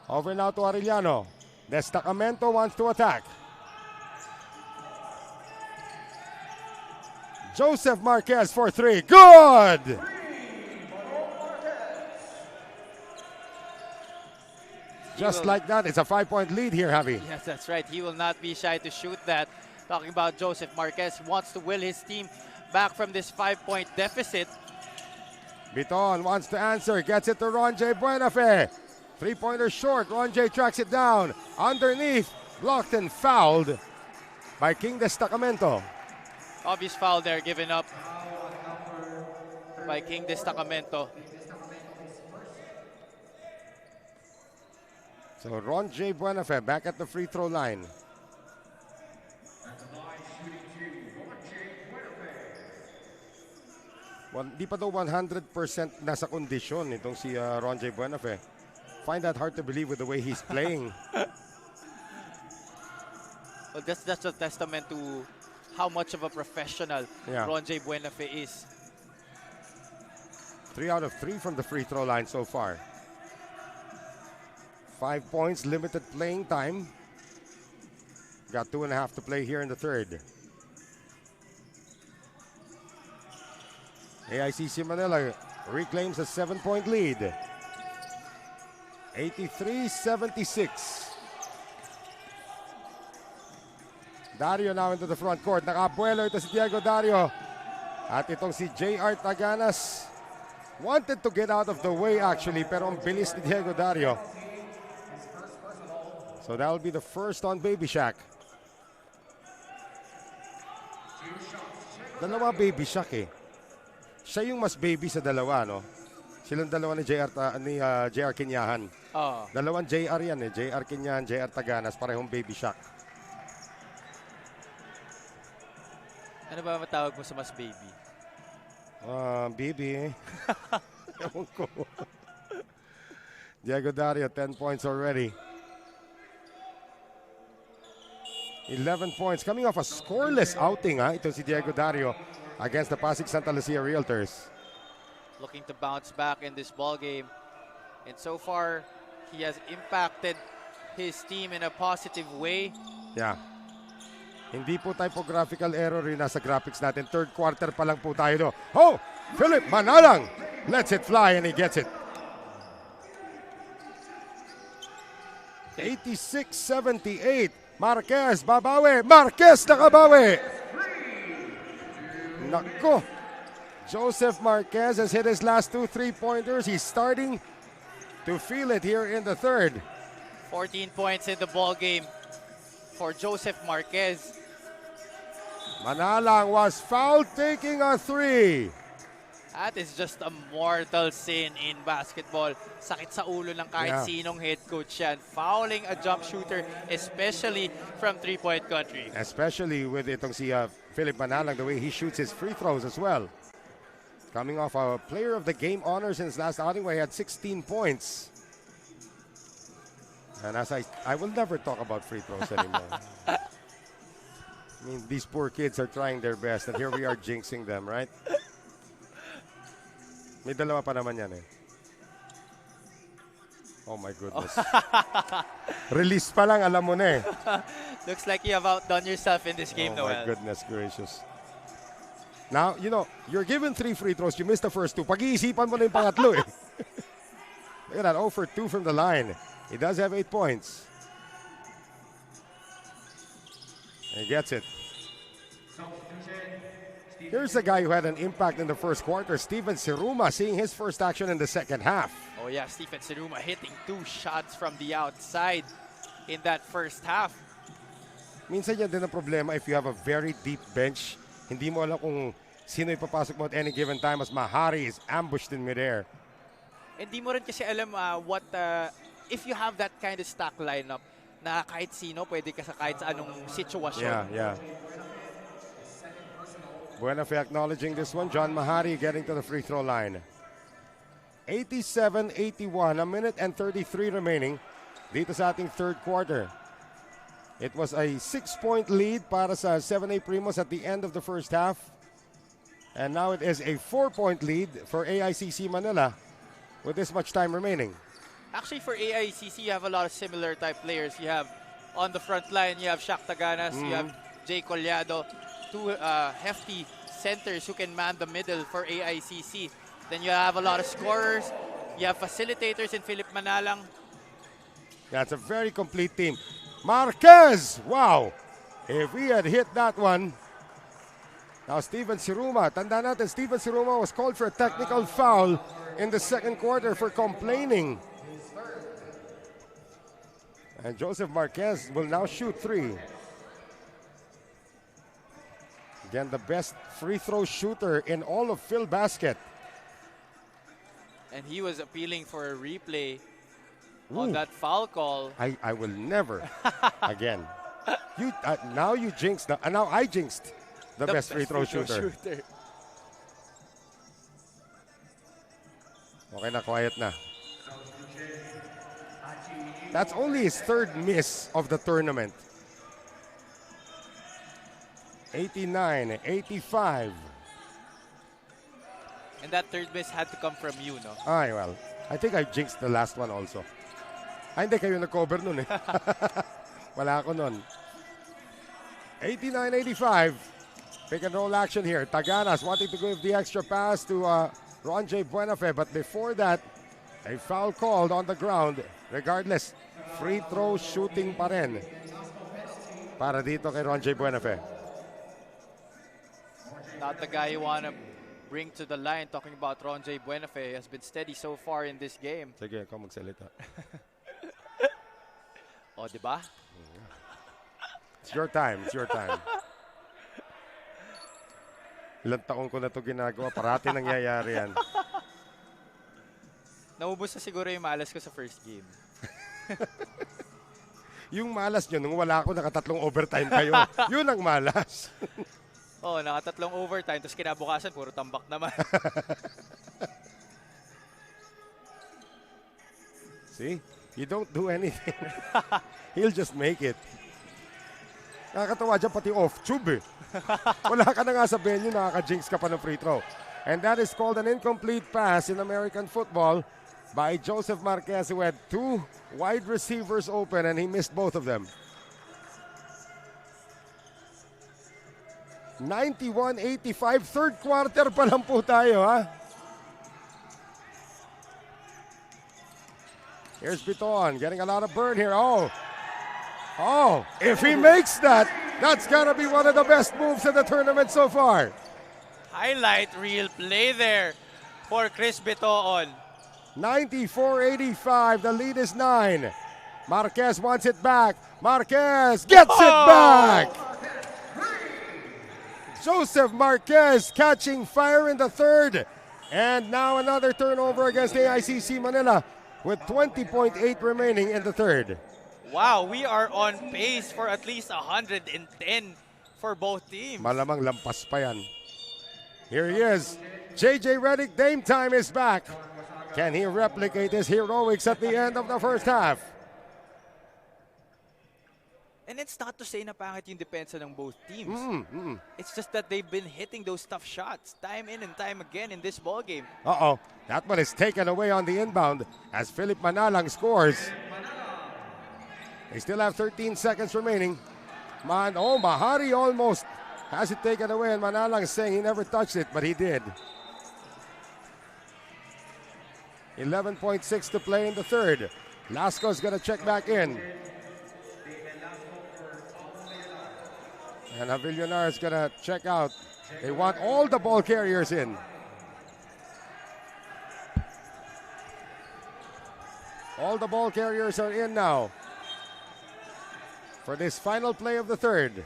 Over now to Arellano. Destacamento wants to attack. Joseph Marquez for 3. Good! Just like that, it's a 5-point lead here, Javi.
Yes, that's right. He will not be shy to shoot that. Talking about Joseph Marquez, wants to will his team back from this 5-point deficit.
Biton wants to answer, gets it to Ron J. Buenafe. 3-pointer short, Ron J. tracks it down. Underneath, blocked and fouled by King Destacamento.
Obvious foul there given up by King Destacamento.
So Ron J. Buenafe back at the free throw line. Well, di pa daw 100% nasa kondisyon itong si Ron J. Buenafe. Find that hard to believe with the way he's playing.
Well, that's a testament to how much of a professional Ron J. Buenafe is.
3 out of 3 from the free throw line so far. 5 points, limited playing time. Got 2.5 to play here in the third. AICC Manila reclaims a 7-point lead. 83-76. Dario now into the front court. Nakabuelo ito si Diego Dario. At itong si JR Taganas wanted to get out of the way actually, pero ang bilis ni Diego Dario. So that will be the first on Baby Shack. Dalawa Baby Shack eh. Siya yung mas baby sa dalawa, no? Silang dalawa ni JR Kinyahan.
Oh.
Dalawang JR yan eh. JR Kinyahan, JR Taganas, parehong Baby Shack.
Ano ba matawag mo sa mas baby?
Baby. Ewan ko. Diego Dario, 10 points already. 11 points. Coming off a scoreless outing, ha? Ito si Diego Dario against the Pasig Santa Lucia Realtors.
Looking to bounce back in this ball game. And so far, he has impacted his team in a positive way.
Yeah. Hindi po typographical error yung nasa graphics natin. Third quarter pa lang po tayo. No? Oh! Philip Manalang lets it fly and he gets it. 86-78. Marquez babawi. Marquez nakabawi. Nako. Joseph Marquez has hit his last 2 3-pointers. He's starting to feel it here in the third.
14 points in the ball game for Joseph Marquez.
Manalang was fouled taking a 3.
That is just a mortal sin in basketball. Sakit sa ulo ng kahit sinong head coach yan. Fouling a jump shooter, especially from three-point country.
Especially with itong si Philip Manalang, the way he shoots his free throws as well. Coming off a player of the game honor since last outing where he had 16 points. And as I will never talk about free throws anymore. I mean, these poor kids are trying their best and here we are jinxing them, right? May dalawa pa naman yan eh. Oh my goodness. Release pa lang, alam mo na eh.
Looks like you have outdone yourself in this game,
Noel.
Noel.
My goodness gracious. Now, you know, you're given 3 free throws. You missed the first 2. Pag-iisipan mo na yung pangatlo eh. Look at that, 0 for 2 from the line. He does have 8 points. He gets it. Here's a guy who had an impact in the first quarter, Steven Siruma, seeing his first action in the second half.
Oh yeah, Steven Siruma hitting 2 shots from the outside in that first half.
Minsan yan din ang problema if you have a very deep bench. Hindi mo alam kung sino ipapasok mo at any given time as Mahari is ambushed in midair.
Hindi mo rin kasi alam if you have that kind of stack lineup na kahit sino pwede ka sa kahit sa anong sitwasyon.
Yeah. Buenafe acknowledging this one. John Mahari getting to the free throw line. 87-81, a minute and 33 remaining dito sa ating third quarter. It was a 6-point lead para sa 7A Primus at the end of the first half. And now it is a 4-point lead for AICC Manila with this much time remaining.
Actually, for AICC, you have a lot of similar type players. You have on the front line, you have Shaq Taganas, you have Jay Collado, 2 hefty centers who can man the middle for AICC. Then you have a lot of scorers. You have facilitators in Philip Manalang.
That's a very complete team. Marquez! Wow! If we had hit that one. Now Steven Siruma. Tanda natin, Steven Siruma was called for a technical foul in the second quarter for complaining. And Joseph Marquez will now shoot 3. Again, the best free throw shooter in all of Filbasket.
And he was appealing for a replay on that foul call.
I will never again. You now you jinxed. Now I jinxed the best free throw shooter. Okay na, quiet na. That's only his third miss of the tournament. 89-85.
And that third miss had to come from you, no?
Ay, well, I think I jinxed the last one also. Ay, hindi kayo nag-cover nun eh. Wala ako nun. 89-85. Pick and roll action here. Taganas wanting to give the extra pass to Ron J. Buenafe. But before that, a foul called on the ground. Regardless, free throw shooting pa rin para dito kay Ron J. Buenafe.
Not the guy you want to bring to the line. Talking about Ron J. Buenafe has been steady so far in this game.
Sige, ikaw magsalita.
O, diba?
It's your time. It's your time. Ilang taon ko na ito ginagawa. Parati nangyayari yan.
Naubos na siguro yung malas ko sa first game.
Yung malas nyo, nung wala ako, nakatatlong overtime kayo. Yun ang malas.
Oo, nakatatlong overtime, tapos kinabukasan, puro tambak naman.
See? You don't do anything. He'll just make it. Nakakatawa dyan pati off-tube eh. Wala ka na nga sa venue, nakaka-jinx ka pa ng free throw. And that is called an incomplete pass in American football by Joseph Marquez, who had 2 wide receivers open and he missed both of them. 91-85. Third quarter pa lang po tayo, ha? Here's Biton getting a lot of burn here. Oh, if he makes that, that's gotta be one of the best moves in the tournament so far.
Highlight reel play there for Chris Bitoon.
94-85, the lead is 9. Marquez wants it back. Marquez gets it back. Joseph Marquez catching fire in the third. And now another turnover against AICC Manila with 20.8 remaining in the third.
Wow, we are on pace for at least 110 for both teams.
Malamang lampas pa yan. Here he is. JJ Redick, Dame Time is back. Can he replicate his heroics at the end of the first half?
And it's not to say na pangit yung depensa ng both teams. It's just that they've been hitting those tough shots time in and time again in this ballgame.
That one is taken away on the inbound as Philip Manalang scores. They still have 13 seconds remaining. Mahari almost has it taken away, and Manalang saying he never touched it, but he did. 11.6 to play in the third. Lasco's going to check back in. And Avillonar is going to check out. They want all the ball carriers in. All the ball carriers are in now for this final play of the third.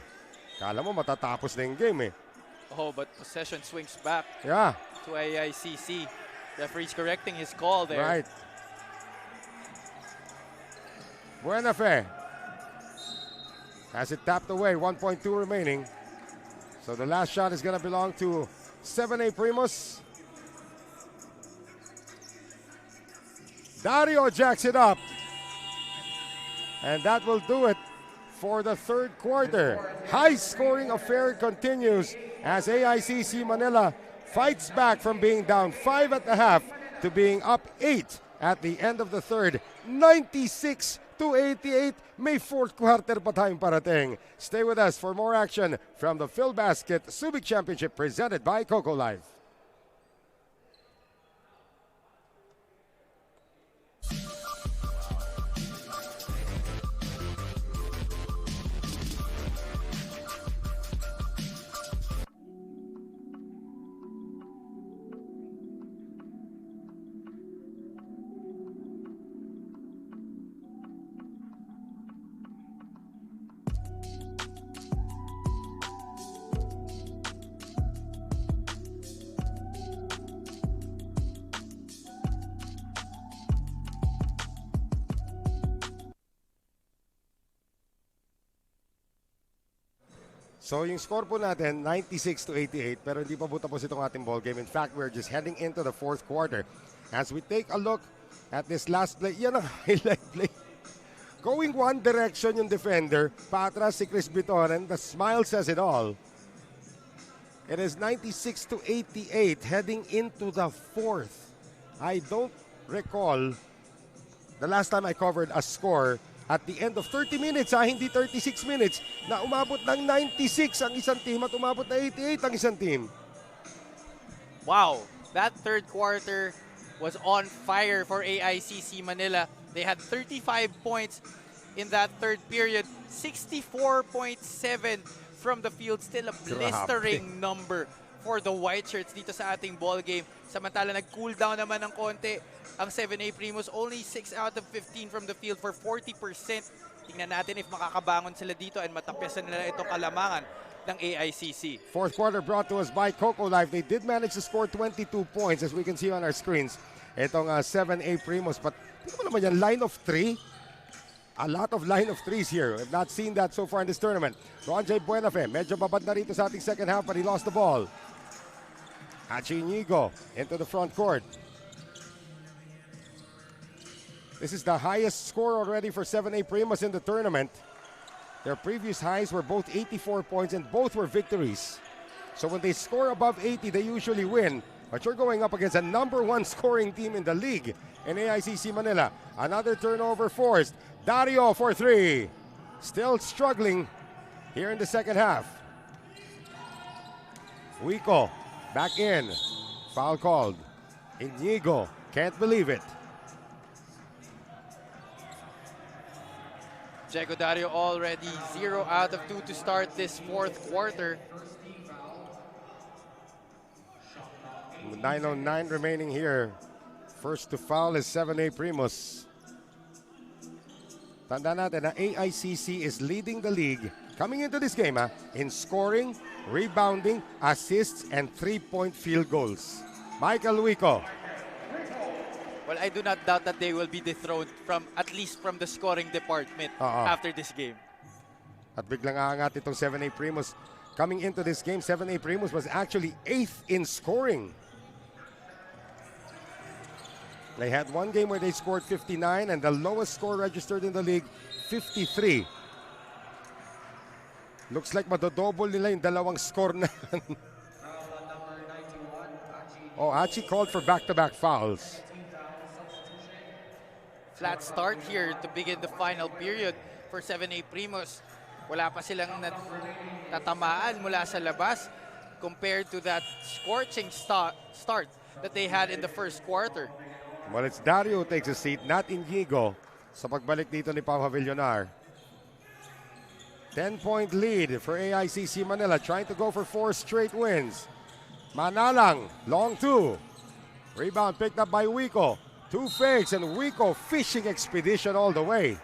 Kala mo matatapos na yung game eh.
But possession swings back to AICC. Referee's correcting his call there.
Right. Buenafe has it tapped away, 1.2 remaining. So the last shot is going to belong to 7A Primus. Dario jacks it up. And that will do it for the third quarter. High-scoring affair continues as AICC Manila fights back from being down 5 at the half to being up 8 at the end of the third. 96-88. May fourth quarter pa tayong parating. Stay with us for more action from the Filbasket Subic Championship presented by Coco Life. So yung score po natin, 96-88, pero hindi pa po tapos itong ating ball game. In fact, we're just heading into the fourth quarter. As we take a look at this last play, yan ang highlight play. Going one direction yung defender, paatras si Chris Biton, and the smile says it all. It is 96-88 heading into the fourth. I don't recall the last time I covered a score at the end of 30 minutes, hindi 36 minutes, na umabot ng 96 ang isang team at umabot na 88 ang isang team.
Wow, that third quarter was on fire for AICC Manila. They had 35 points in that third period, 64.7 from the field, still a blistering number for the white shirts dito sa ating ball game. Samantala nag-cool down naman ng konti ang 7A Primus, only 6 out of 15 from the field for 40%. Tingnan natin if makakabangon sila dito and matapyasan nila itong kalamangan ng AICC.
Fourth quarter brought to us by Coco Life. They did manage to score 22 points as we can see on our screens. Itong 7A Primus, but tingnan mo naman yan, line of 3. A lot of line of threes here. I've not seen that so far in this tournament. Ron J. Buenafe, medyo babad na rito sa ating second half, but he lost the ball. Hachi Inigo into the front court. This is the highest score already for 7A Primus in the tournament. Their previous highs were both 84 points and both were victories. So when they score above 80, they usually win. But you're going up against a #1 scoring team in the league in AICC Manila. Another turnover forced. Dario for 3. Still struggling here in the second half. Wico, back in. Foul called. Inigo, can't believe it.
Diego Dario already 0 out of 2 to start this fourth quarter.
9:09 remaining here. First to foul is 7A Primus. Tanda natin na AICC is leading the league coming into this game in scoring, rebounding, assists, and 3-point field goals. Michael Wico.
Well, I do not doubt that they will be dethroned from at least from the scoring department after this game.
At biglang aangat itong 7A Primus. Coming into this game, 7A Primus was actually 8th in scoring. They had one game where they scored 59 and the lowest score registered in the league, 53. Looks like madodouble nila yung dalawang score na. Achi called for back-to-back fouls.
Flat start here to begin the final period for 7A Primus. Wala pa silang tatamaan mula sa labas compared to that scorching start that they had in the first quarter.
Well, it's Dario who takes a seat, not Inigo, sa pagbalik dito ni Pau Havillonar. 10-point lead for AICC Manila, trying to go for 4 straight wins. Manalang, long 2. Rebound picked up by Wico. 2 fakes and Wico fishing expedition all the way.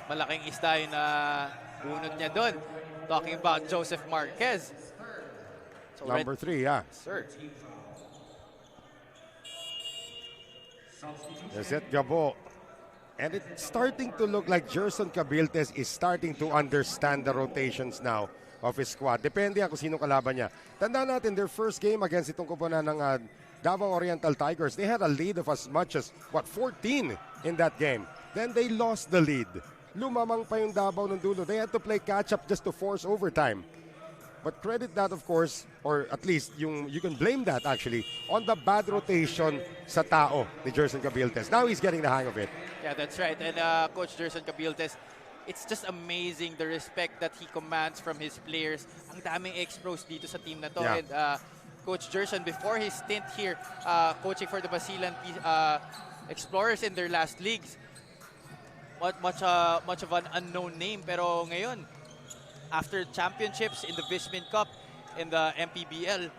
Malaking isda yung bunot niya doon. Talking about Joseph Marquez. So
Number 3, yeah.
Sir.
Yazet Gabo. And it's starting to look like Gerson Cabiltes is starting to understand the rotations now of his squad. Depende kung sino kalaban niya. Tandaan natin, their first game against itong kupunan ng Davao Oriental Tigers, they had a lead of as much as, 14 in that game. Then they lost the lead. Lumamang pa yung Davao ng dulo. They had to play catch-up just to force overtime. But credit that, of course, or at least you can blame that actually on the bad rotation sa tao ni Gerson Cabiltes. Now he's getting the hang of it.
Yeah, that's right. And Coach Gerson Cabiltes, it's just amazing the respect that he commands from his players. Ang daming ex-pros dito sa team na to.
Yeah.
And Coach Gerson, before his stint here coaching for the Basilan Explorers in their last leagues, much of an unknown name. Pero ngayon, after championships in the Vismin Cup, in the MPBL,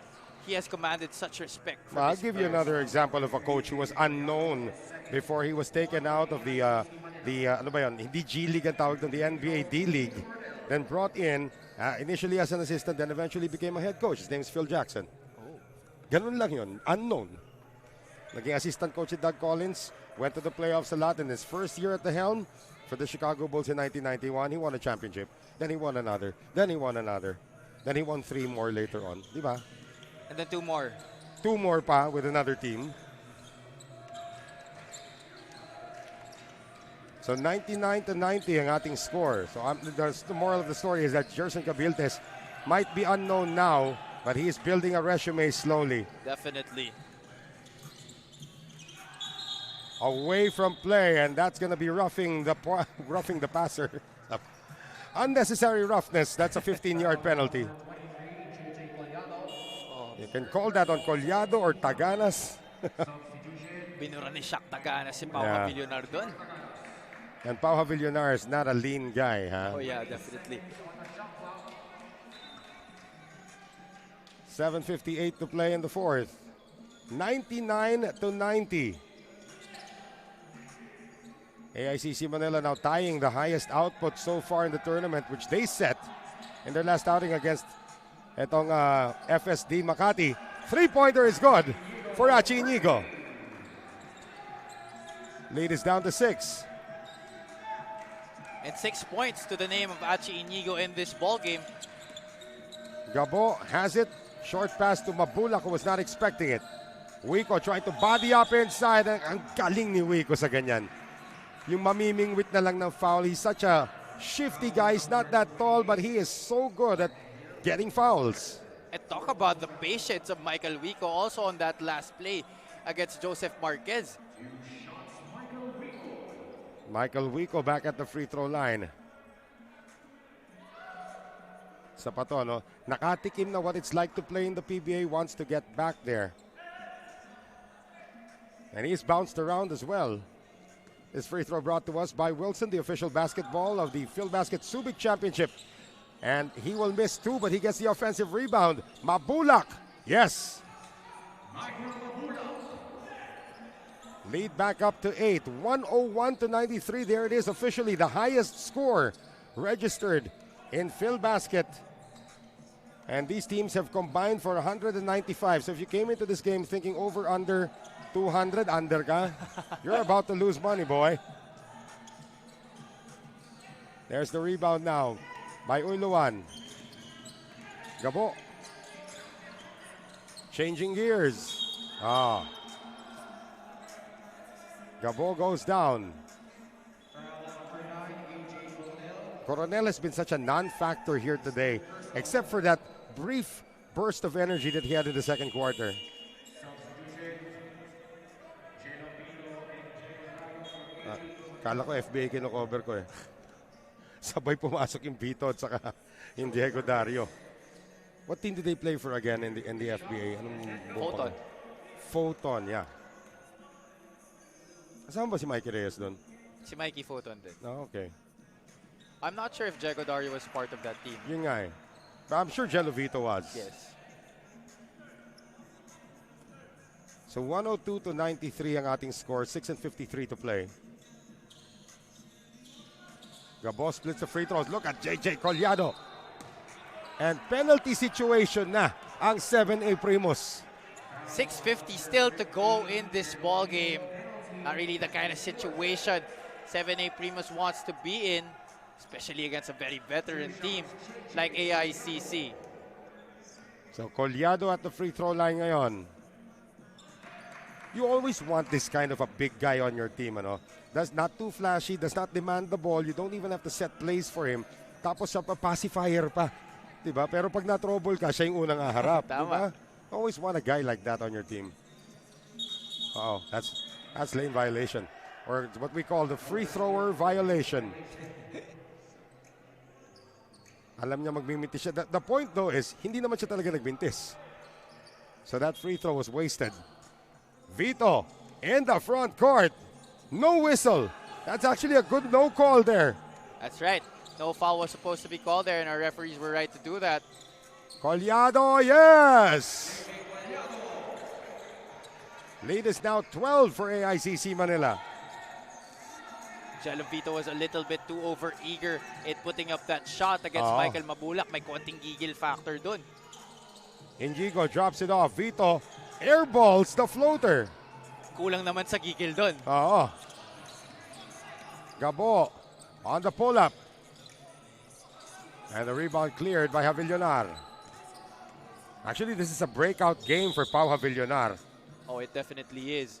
he has commanded such respect.
I'll give you another example of a coach who was unknown before he was taken out of the ano ba yun? Hindi G League ang tawag doon, the NBA D-League. Then brought in initially as an assistant, then eventually became a head coach. His name is Phil Jackson. Ganun lang yun, unknown. Naging assistant coach si Doug Collins, went to the playoffs a lot in his first year at the helm for the Chicago Bulls in 1991. He won a championship. Then he won another. Then he won another. Then he won 3 more later on. Di ba?
And then 2 more.
2 more pa with another team. So 99-90 ang ating score. So the moral of the story is that Gerson Cabiltes might be unknown now, but he is building a resume slowly.
Definitely.
Away from play, and that's going to be roughing the passer. Unnecessary roughness. That's a 15-yard penalty. You can call that on Collado or Taganas.
Binura ni Shaq Taganas si Pau Havillonar doon.
And Pau Havillonar is not a lean guy, huh?
Oh yeah, definitely.
7:58 to play in the fourth. 99-90. AICC Manila now tying the highest output so far in the tournament, which they set in their last outing against etong FSD Makati. 3-pointer is good for Achi Inigo. Lead is down to 6.
And 6 points to the name of Achi Inigo in this ball game.
Gabo has it. Short pass to Mabulac, who was not expecting it. Wico trying to body up inside. Ang galing ni Wico sa ganyan. Yung mamimingwit na lang ng foul. He's such a shifty guy. He's not that tall, but he is so good at getting fouls.
And talk about the patience of Michael Wico also on that last play against Joseph Marquez.
Michael Wico back at the free throw line. Sa pato, no? Nakatikim na what it's like to play in the PBA, wants to get back there. And he's bounced around as well. This free throw brought to us by Wilson, the official basketball of the Filbasket Subic Championship. And he will miss 2, but he gets the offensive rebound. Mabulac, yes. Lead back up to 8, 101-93. There it is, officially the highest score registered in Filbasket. And these teams have combined for 195. So if you came into this game thinking over, under 200, under ka, you're about to lose money, boy. There's the rebound now by Uluan. Gabo. Changing gears. Gabo goes down. Coronel has been such a non-factor here today, except for that brief burst of energy that he had in the second quarter. Kala ko FBA kino-cover ko eh. Sabay pumasok yung Vito at saka yung Diego Dario. What team did they play for again in the FBA?
Photon.
Photon, yeah. Kasama ba si Mikey Reyes doon?
Si Mikey Photon din.
Oh, okay.
I'm not sure if Diego Dario was part of that team.
Yun nga eh. But I'm sure Jello Vito was.
Yes.
So 102-93 ang ating score. 6:53 to play. Gabo splits the free throws. Look at JJ Collado. And penalty situation na ang 7A Primus.
6:50 still to go in this ball game. Not really the kind of situation 7A Primus wants to be in, especially against a very veteran team like AICC.
So Collado at the free throw line ngayon. You always want this kind of a big guy on your team, ano? That's not too flashy, does not demand the ball. You don't even have to set plays for him. Tapos sa pacifier pa, 'di ba? Pero pag na-trouble ka, siya yung unang haharap, 'di ba? Always want a guy like that on your team. Oh, that's lane violation, or what we call the free thrower violation. Alam niya magmimintis siya. The point though is, hindi naman siya talaga nagmintis. So that free throw was wasted. Vito in the front court. No whistle. That's actually a good no call there.
That's right. No foul was supposed to be called there, and our referees were right to do that.
Collado, yes! Lead is now 12 for AICC Manila.
Jello Vito was a little bit too over-eager in putting up that shot against Michael Mabulac. May konting gigil factor dun.
Inigo drops it off. Vito airballs the floater.
Kulang naman sa gigil dun.
Oo. Gabo on the pull-up. And the rebound cleared by Javillonar. Actually, this is a breakout game for Pau Javillonar.
Oh, it definitely is.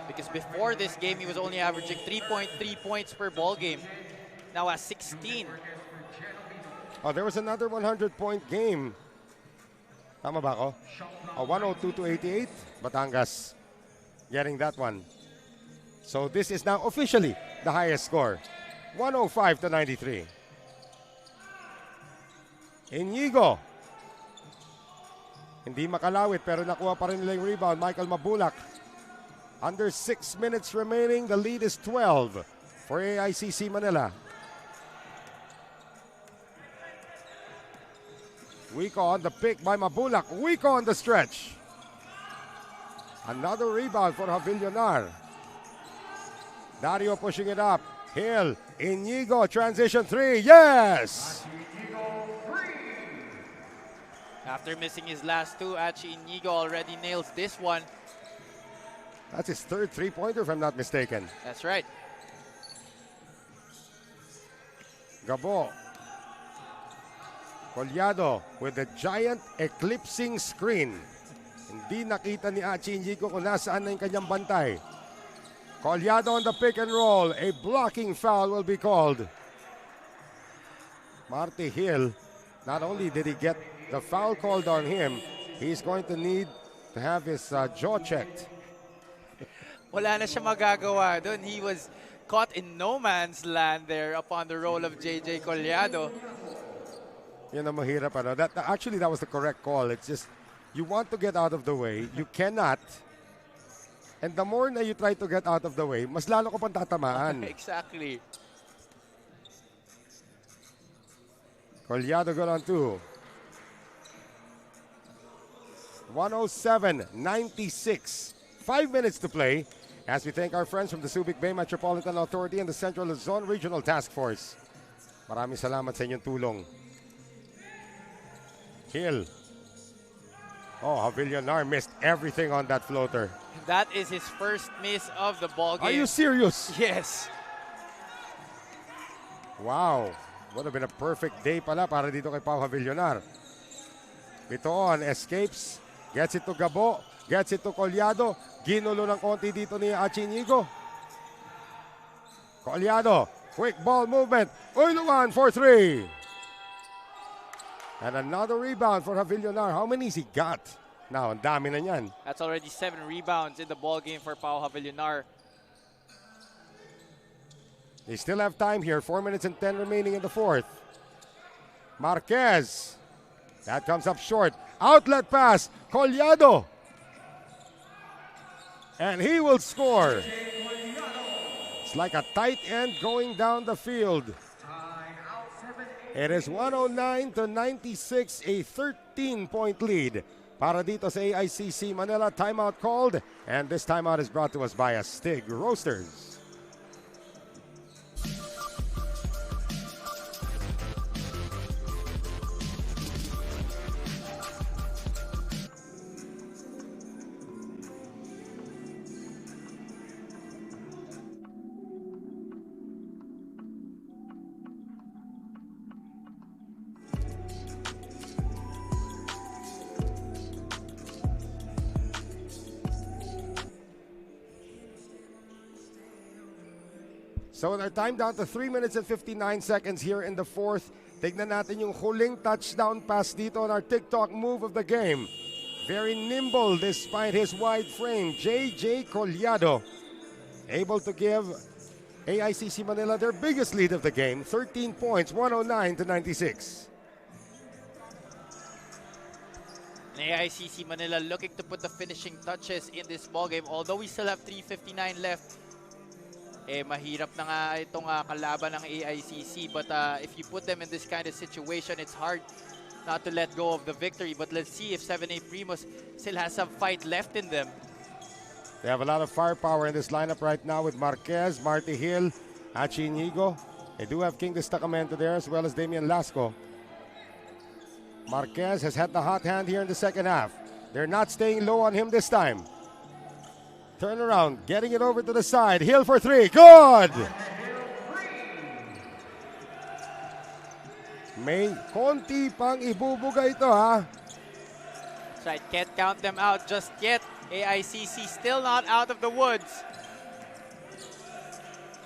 Because before this game, he was only averaging 3.3 points per ball game. Now at 16.
Oh, there was another 100-point game. Tama ba ako? Oh, 102-88. Batangas getting that one. So this is now officially the highest score. 105-93. Inigo. Hindi makalawit pero nakuha pa rin nila yung rebound. Michael Mabulac. Under 6 minutes remaining, the lead is 12 for AICC Manila. Wico on the pick by Mabulac. Wico on the stretch. Another rebound for Javillonar. Dario pushing it up. Hill, Inigo, transition three. Yes!
After missing his last two, Achi Inigo already nails this one.
That's his third three-pointer, if I'm not mistaken.
That's right.
Gabo. Collado with the giant eclipsing screen. Hindi nakita ni Achi Inigo kung nasaan na yung kanyang bantay. Collado on the pick and roll. A blocking foul will be called. Marty Hill, not only did he get the foul called on him, he's going to need to have his jaw checked.
Wala na siya magagawa doon. He was caught in no man's land there upon the roll of JJ Collado.
Yun ang mahirap. Ano? Actually, that was the correct call. It's just, you want to get out of the way. You cannot. And the more na you try to get out of the way, mas lalo ko pang tatamaan.
Exactly.
Collado got on 2. 107-96. 5 minutes to play as we thank our friends from the Subic Bay Metropolitan Authority and the Central Luzon Regional Task Force. Maraming salamat sa inyong tulong. Hill. Oh, Javillonar missed everything on that floater.
That is his first miss of the ball game.
Are you serious?
Yes.
Wow. Would have been a perfect day pala para dito kay Pau Javillonar. Bitoon escapes. Gets it to Gabo. Gets it to Collado. Ginulo ng konti dito ni Achinigo. Collado. Quick ball movement. Uluan for 3. And another rebound for Javillonar. How many has he got? Now, ang dami na yan.
That's already 7 rebounds in the ball game for Pau Javillonar.
They still have time here. 4 minutes and 10 remaining in the fourth. Marquez. That comes up short. Outlet pass. Collado. And he will score. It's like a tight end going down the field. It is 109-96, a 13-point lead. Para dito sa AICC Manila, timeout called. And this timeout is brought to us by Astig Roasters. So with our time down to 3 minutes and 59 seconds here in the fourth, tignan natin yung huling touchdown pass dito on our TikTok move of the game. Very nimble despite his wide frame. JJ Collado able to give AICC Manila their biggest lead of the game, 13 points, 109-96.
AICC Manila looking to put the finishing touches in this ball game. Although we still have 3:59 left, mahirap na nga itong kalaban ng AICC. But if you put them in this kind of situation, it's hard not to let go of the victory. But let's see if 7A Primus still has some fight left in them.
They have a lot of firepower in this lineup right now with Marquez, Marty Hill, Achinigo. They do have King Destacamento there as well as Damian Lasco. Marquez has had the hot hand here in the second half. They're not staying low on him this time. Turn around, getting it over to the side. Hill for 3. Good! May konti pang ibubuga ito, ha?
That's right, can't count them out just yet. AICC still not out of the woods.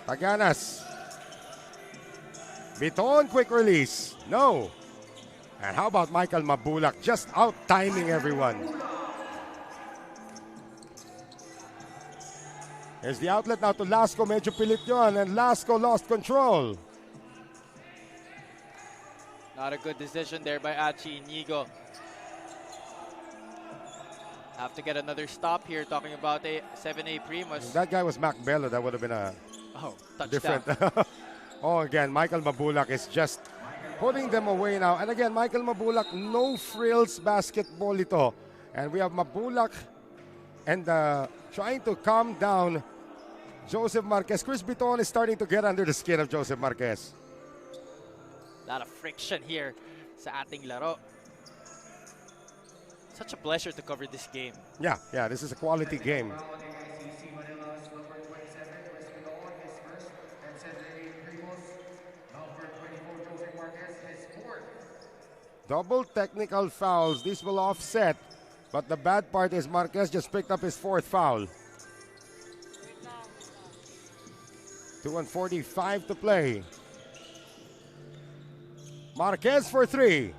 Paganas. Biton, quick release. No. And how about Michael Mabulac just out-timing everyone? Here's the outlet now to Lasco. Medyo pilit yun, and Lasco lost control.
Not a good decision there by Achi Inigo. Have to get another stop here talking about a 7A Primus.
If that guy was Mac Bello, that would have been a
touchdown.
different. Oh, again, Michael Mabulac is just putting them away now. And again, Michael Mabulac, no frills basketball ito. And we have Mabulac and trying to calm down Joseph Marquez. Chris Biton is starting to get under the skin of Joseph Marquez.
A lot of friction here sa ating laro. Such a pleasure to cover this game.
Yeah, this is a quality game. Double technical fouls. This will offset. But the bad part is Marquez just picked up his 4th foul. 2:45 to play. Marquez for 3.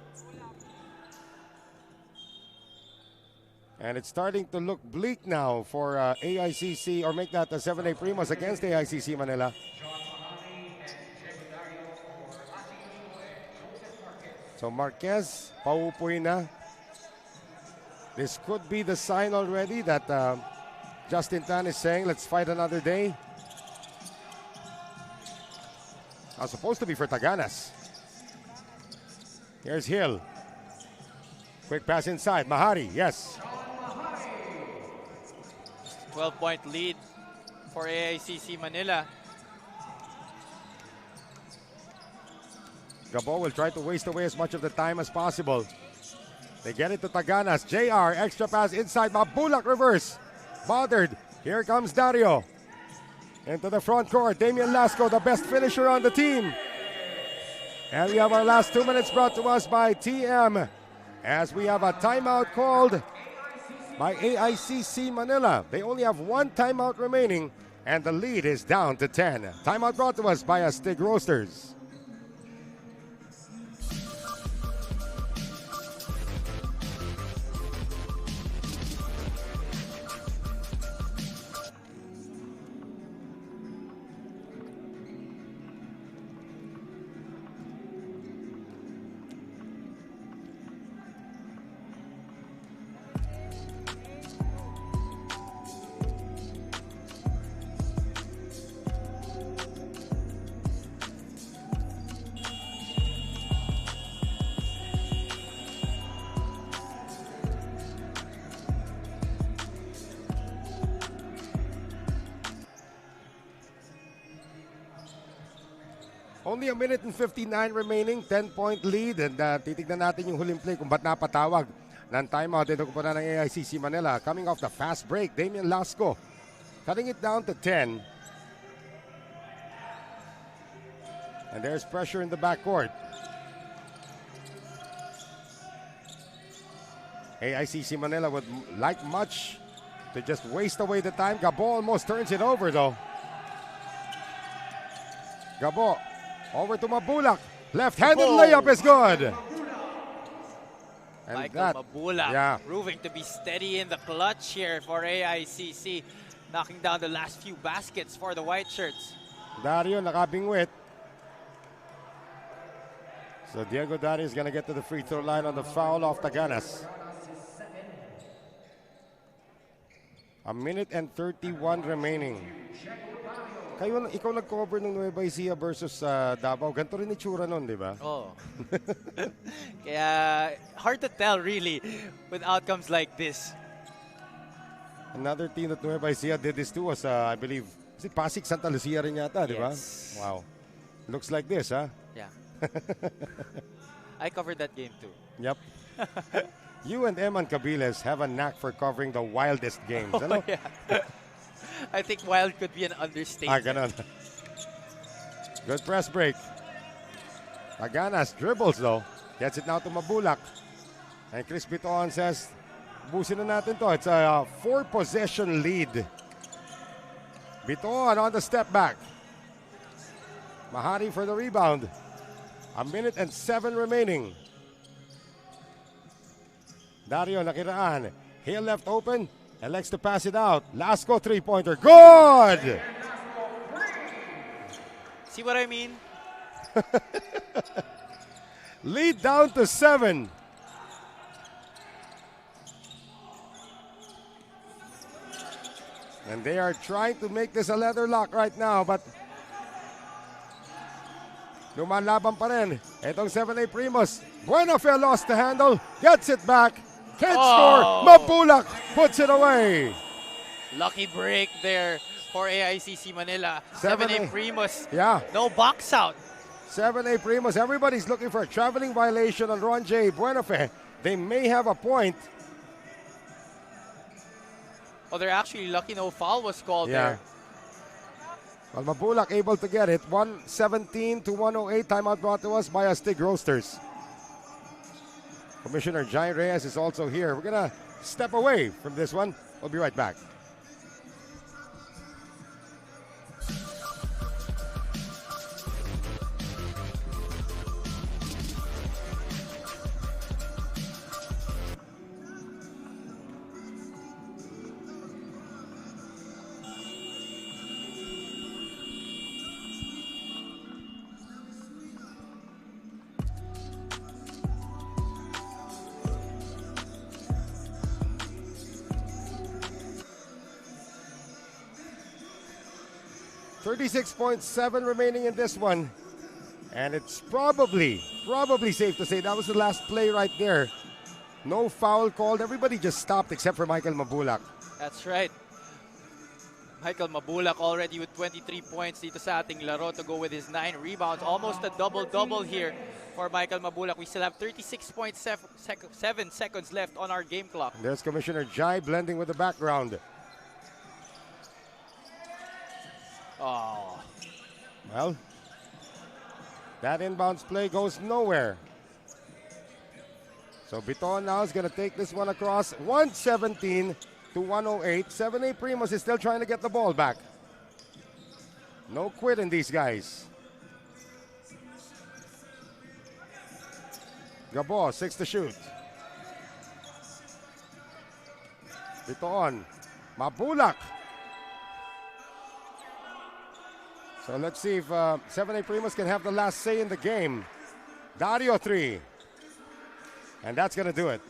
And it's starting to look bleak now for AICC, or make that a 7A Primus against AICC Manila. So Marquez, pauupuin na. This could be the sign already that Justin Tan is saying, let's fight another day. Supposed to be for Taganas. Here's Hill. Quick pass inside. Mahari, yes.
12-point lead for AICC Manila.
Gabo will try to waste away as much of the time as possible. They get it to Taganas. JR, extra pass inside. Mabulac reverse. Bothered. Here comes Dario. Into the front court. Damian Lasco, the best finisher on the team. And we have our last 2 minutes brought to us by TM. As we have a timeout called by AICC Manila. They only have one timeout remaining, and the lead is down to 10. Timeout brought to us by Astig Roasters. Only a minute and 59 remaining, 10-point lead. And titignan natin yung huling play kung ba't napatawag ng timeout. Dito ko pa na ng AICC Manila. Coming off the fast break, Damian Lasco cutting it down to 10. And there's pressure in the backcourt. AICC Manila would like much to just waste away the time. Gabo almost turns it over though. Gabo. Over to Mabulac. Left-handed layup is good. And
Michael Mabulac proving to be steady in the clutch here for AICC. Knocking down the last few baskets for the white shirts.
Dario nakabingwit. So Diego Dario is going to get to the free throw line on the foul off Taganas. A minute and 31 remaining. Ikaw nag-cover ng Nueva Ecija versus Davao. Ganito rin itsura nun, di ba?
Oh. Kaya, hard to tell really with outcomes like this.
Another team that Nueva Ecija did this to was, I believe, is it Pasig Santa Lucia rin yata, di ba?
Yes.
Wow. Looks like this, huh?
Yeah. I covered that game too.
Yep. You and Eman Cabiles have a knack for covering the wildest games. Ano?
Yeah. I think wild could be an understatement.
Ganon. Good press break. Taganas dribbles though. Gets it now to Mabulac. And Chris Bitoan says, busin na natin to. It's a 4-possession lead. Bitoan on the step back. Mahari for the rebound. A minute and 7 remaining. Dario nakiraan. Hill left open. Elects to pass it out. Lasco three-pointer. Good!
See what I mean?
Lead down to 7. And they are trying to make this a leather lock right now, but lumalaban pa rin. Itong 7A Primus. Buenafe lost the handle. Gets it back. Can't score. Mabulac puts it away.
Lucky break there for AICC Manila. 7A Primus.
Yeah.
No box out.
7A Primus. Everybody's looking for a traveling violation on Ron J. Buenafe. They may have a point.
Oh, they're actually lucky no foul was called there.
Well, Mabulac able to get it. 117 to 108. Timeout brought to us by Astig Roasters. Commissioner Giant Reyes is also here. We're going to step away from this one. We'll be right back. 36.7 remaining in this one. And it's probably safe to say that was the last play right there. No foul called. Everybody just stopped except for Michael Mabulac.
That's right. Michael Mabulac already with 23 points dito sa ating laro to go with his 9 rebounds. Almost a double-double here for Michael Mabulac. We still have 36.7 seconds left on our game clock.
There's Commissioner Jai blending with the background.
Oh.
Well, that inbounds play goes nowhere. So Biton now is going to take this one across. 117 to 108. 7A Primus is still trying to get the ball back. No quit in these guys. Gabo, 6 to shoot. Biton. Mabulac. So let's see if 7A Primus can have the last say in the game. Dario 3. And that's going to do it.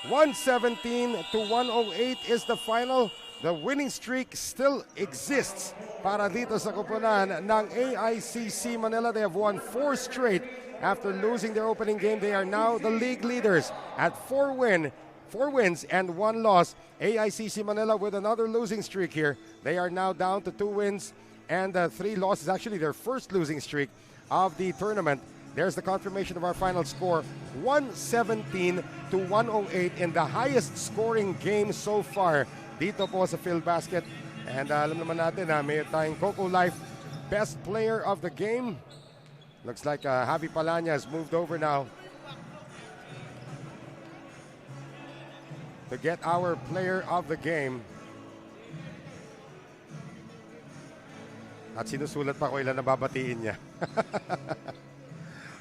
117 to 108 is the final. The winning streak still exists para dito sa koponan ng AICC Manila. They have won 4 straight after losing their opening game. They are now the league leaders at 4 wins and 1 loss. AICC Manila with another losing streak here. They are now down to 2 wins and 3 losses. Actually, their first losing streak of the tournament. There's the confirmation of our final score. 117 to 108 in the highest scoring game so far dito po sa Filbasket. And alam naman natin na may tayong Coco Life best player of the game. Looks like Javi Palanya has moved over now to get our player of the game. At sinusulat pa ko ilan na babatiin niya.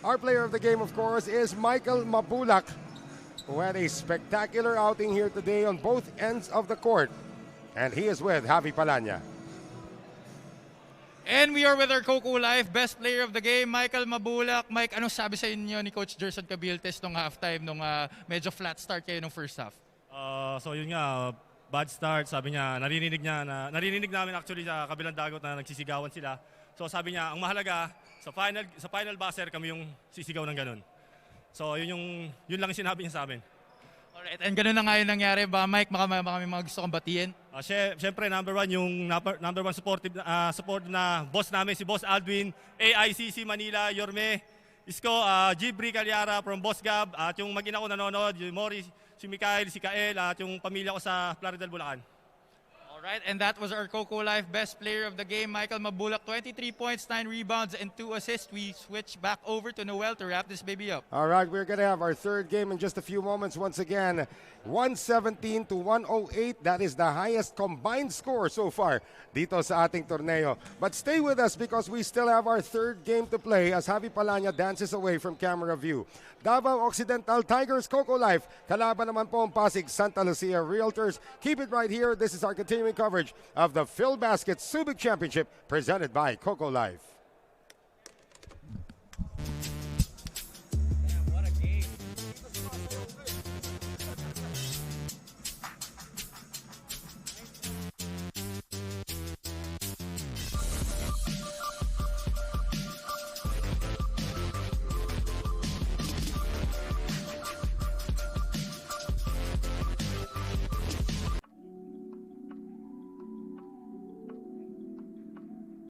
Our player of the game, of course, is Michael Mabulac, who had a spectacular outing here today on both ends of the court. And he is with Javi Palanya.
And we are with our Coco Life best player of the game, Michael Mabulac. Mike, anong sabi sa inyo ni Coach Gerson Cabiltes nung halftime, nung medyo flat start kayo nung first half?
So yun nga, bad start. Sabi niya, narinig namin actually sa kabilang dagot na nagsisigawan sila. So sabi niya, ang mahalaga, sa final buzzer kami yung sisigaw ng ganun. So yun lang yung sinabi niya sa amin.
Alright, and ganun na nga yung nangyari ba, Mike? Baka may mga gusto kong batiin?
Siyempre, number 1, yung number 1 support na boss namin, si Boss Aldwin, AICC Manila, Yorme, Isko, Gibri Calyara from Boss Gab, at yung mag-ina ko nanonood, yung Mori, si Mikael, si Kael, at yung pamilya ko sa Plaridel, Bulacan.
Alright, and that was our Coco Life best player of the game, Michael Mabulac. 23 points, 9 rebounds, and 2 assists. We switch back over to Noel to wrap this baby up.
All right, we're going to have our third game in just a few moments. Once again, 117 to 108. That is the highest combined score so far dito sa ating torneo. But stay with us because we still have our third game to play as Javi Palanya dances away from camera view. Davao Occidental Tigers, Coco Life. Kalaban naman po ang Pasig Santa Lucia Realtors. Keep it right here. This is our continuing coverage of the Filbasket Subic Championship presented by Coco Life.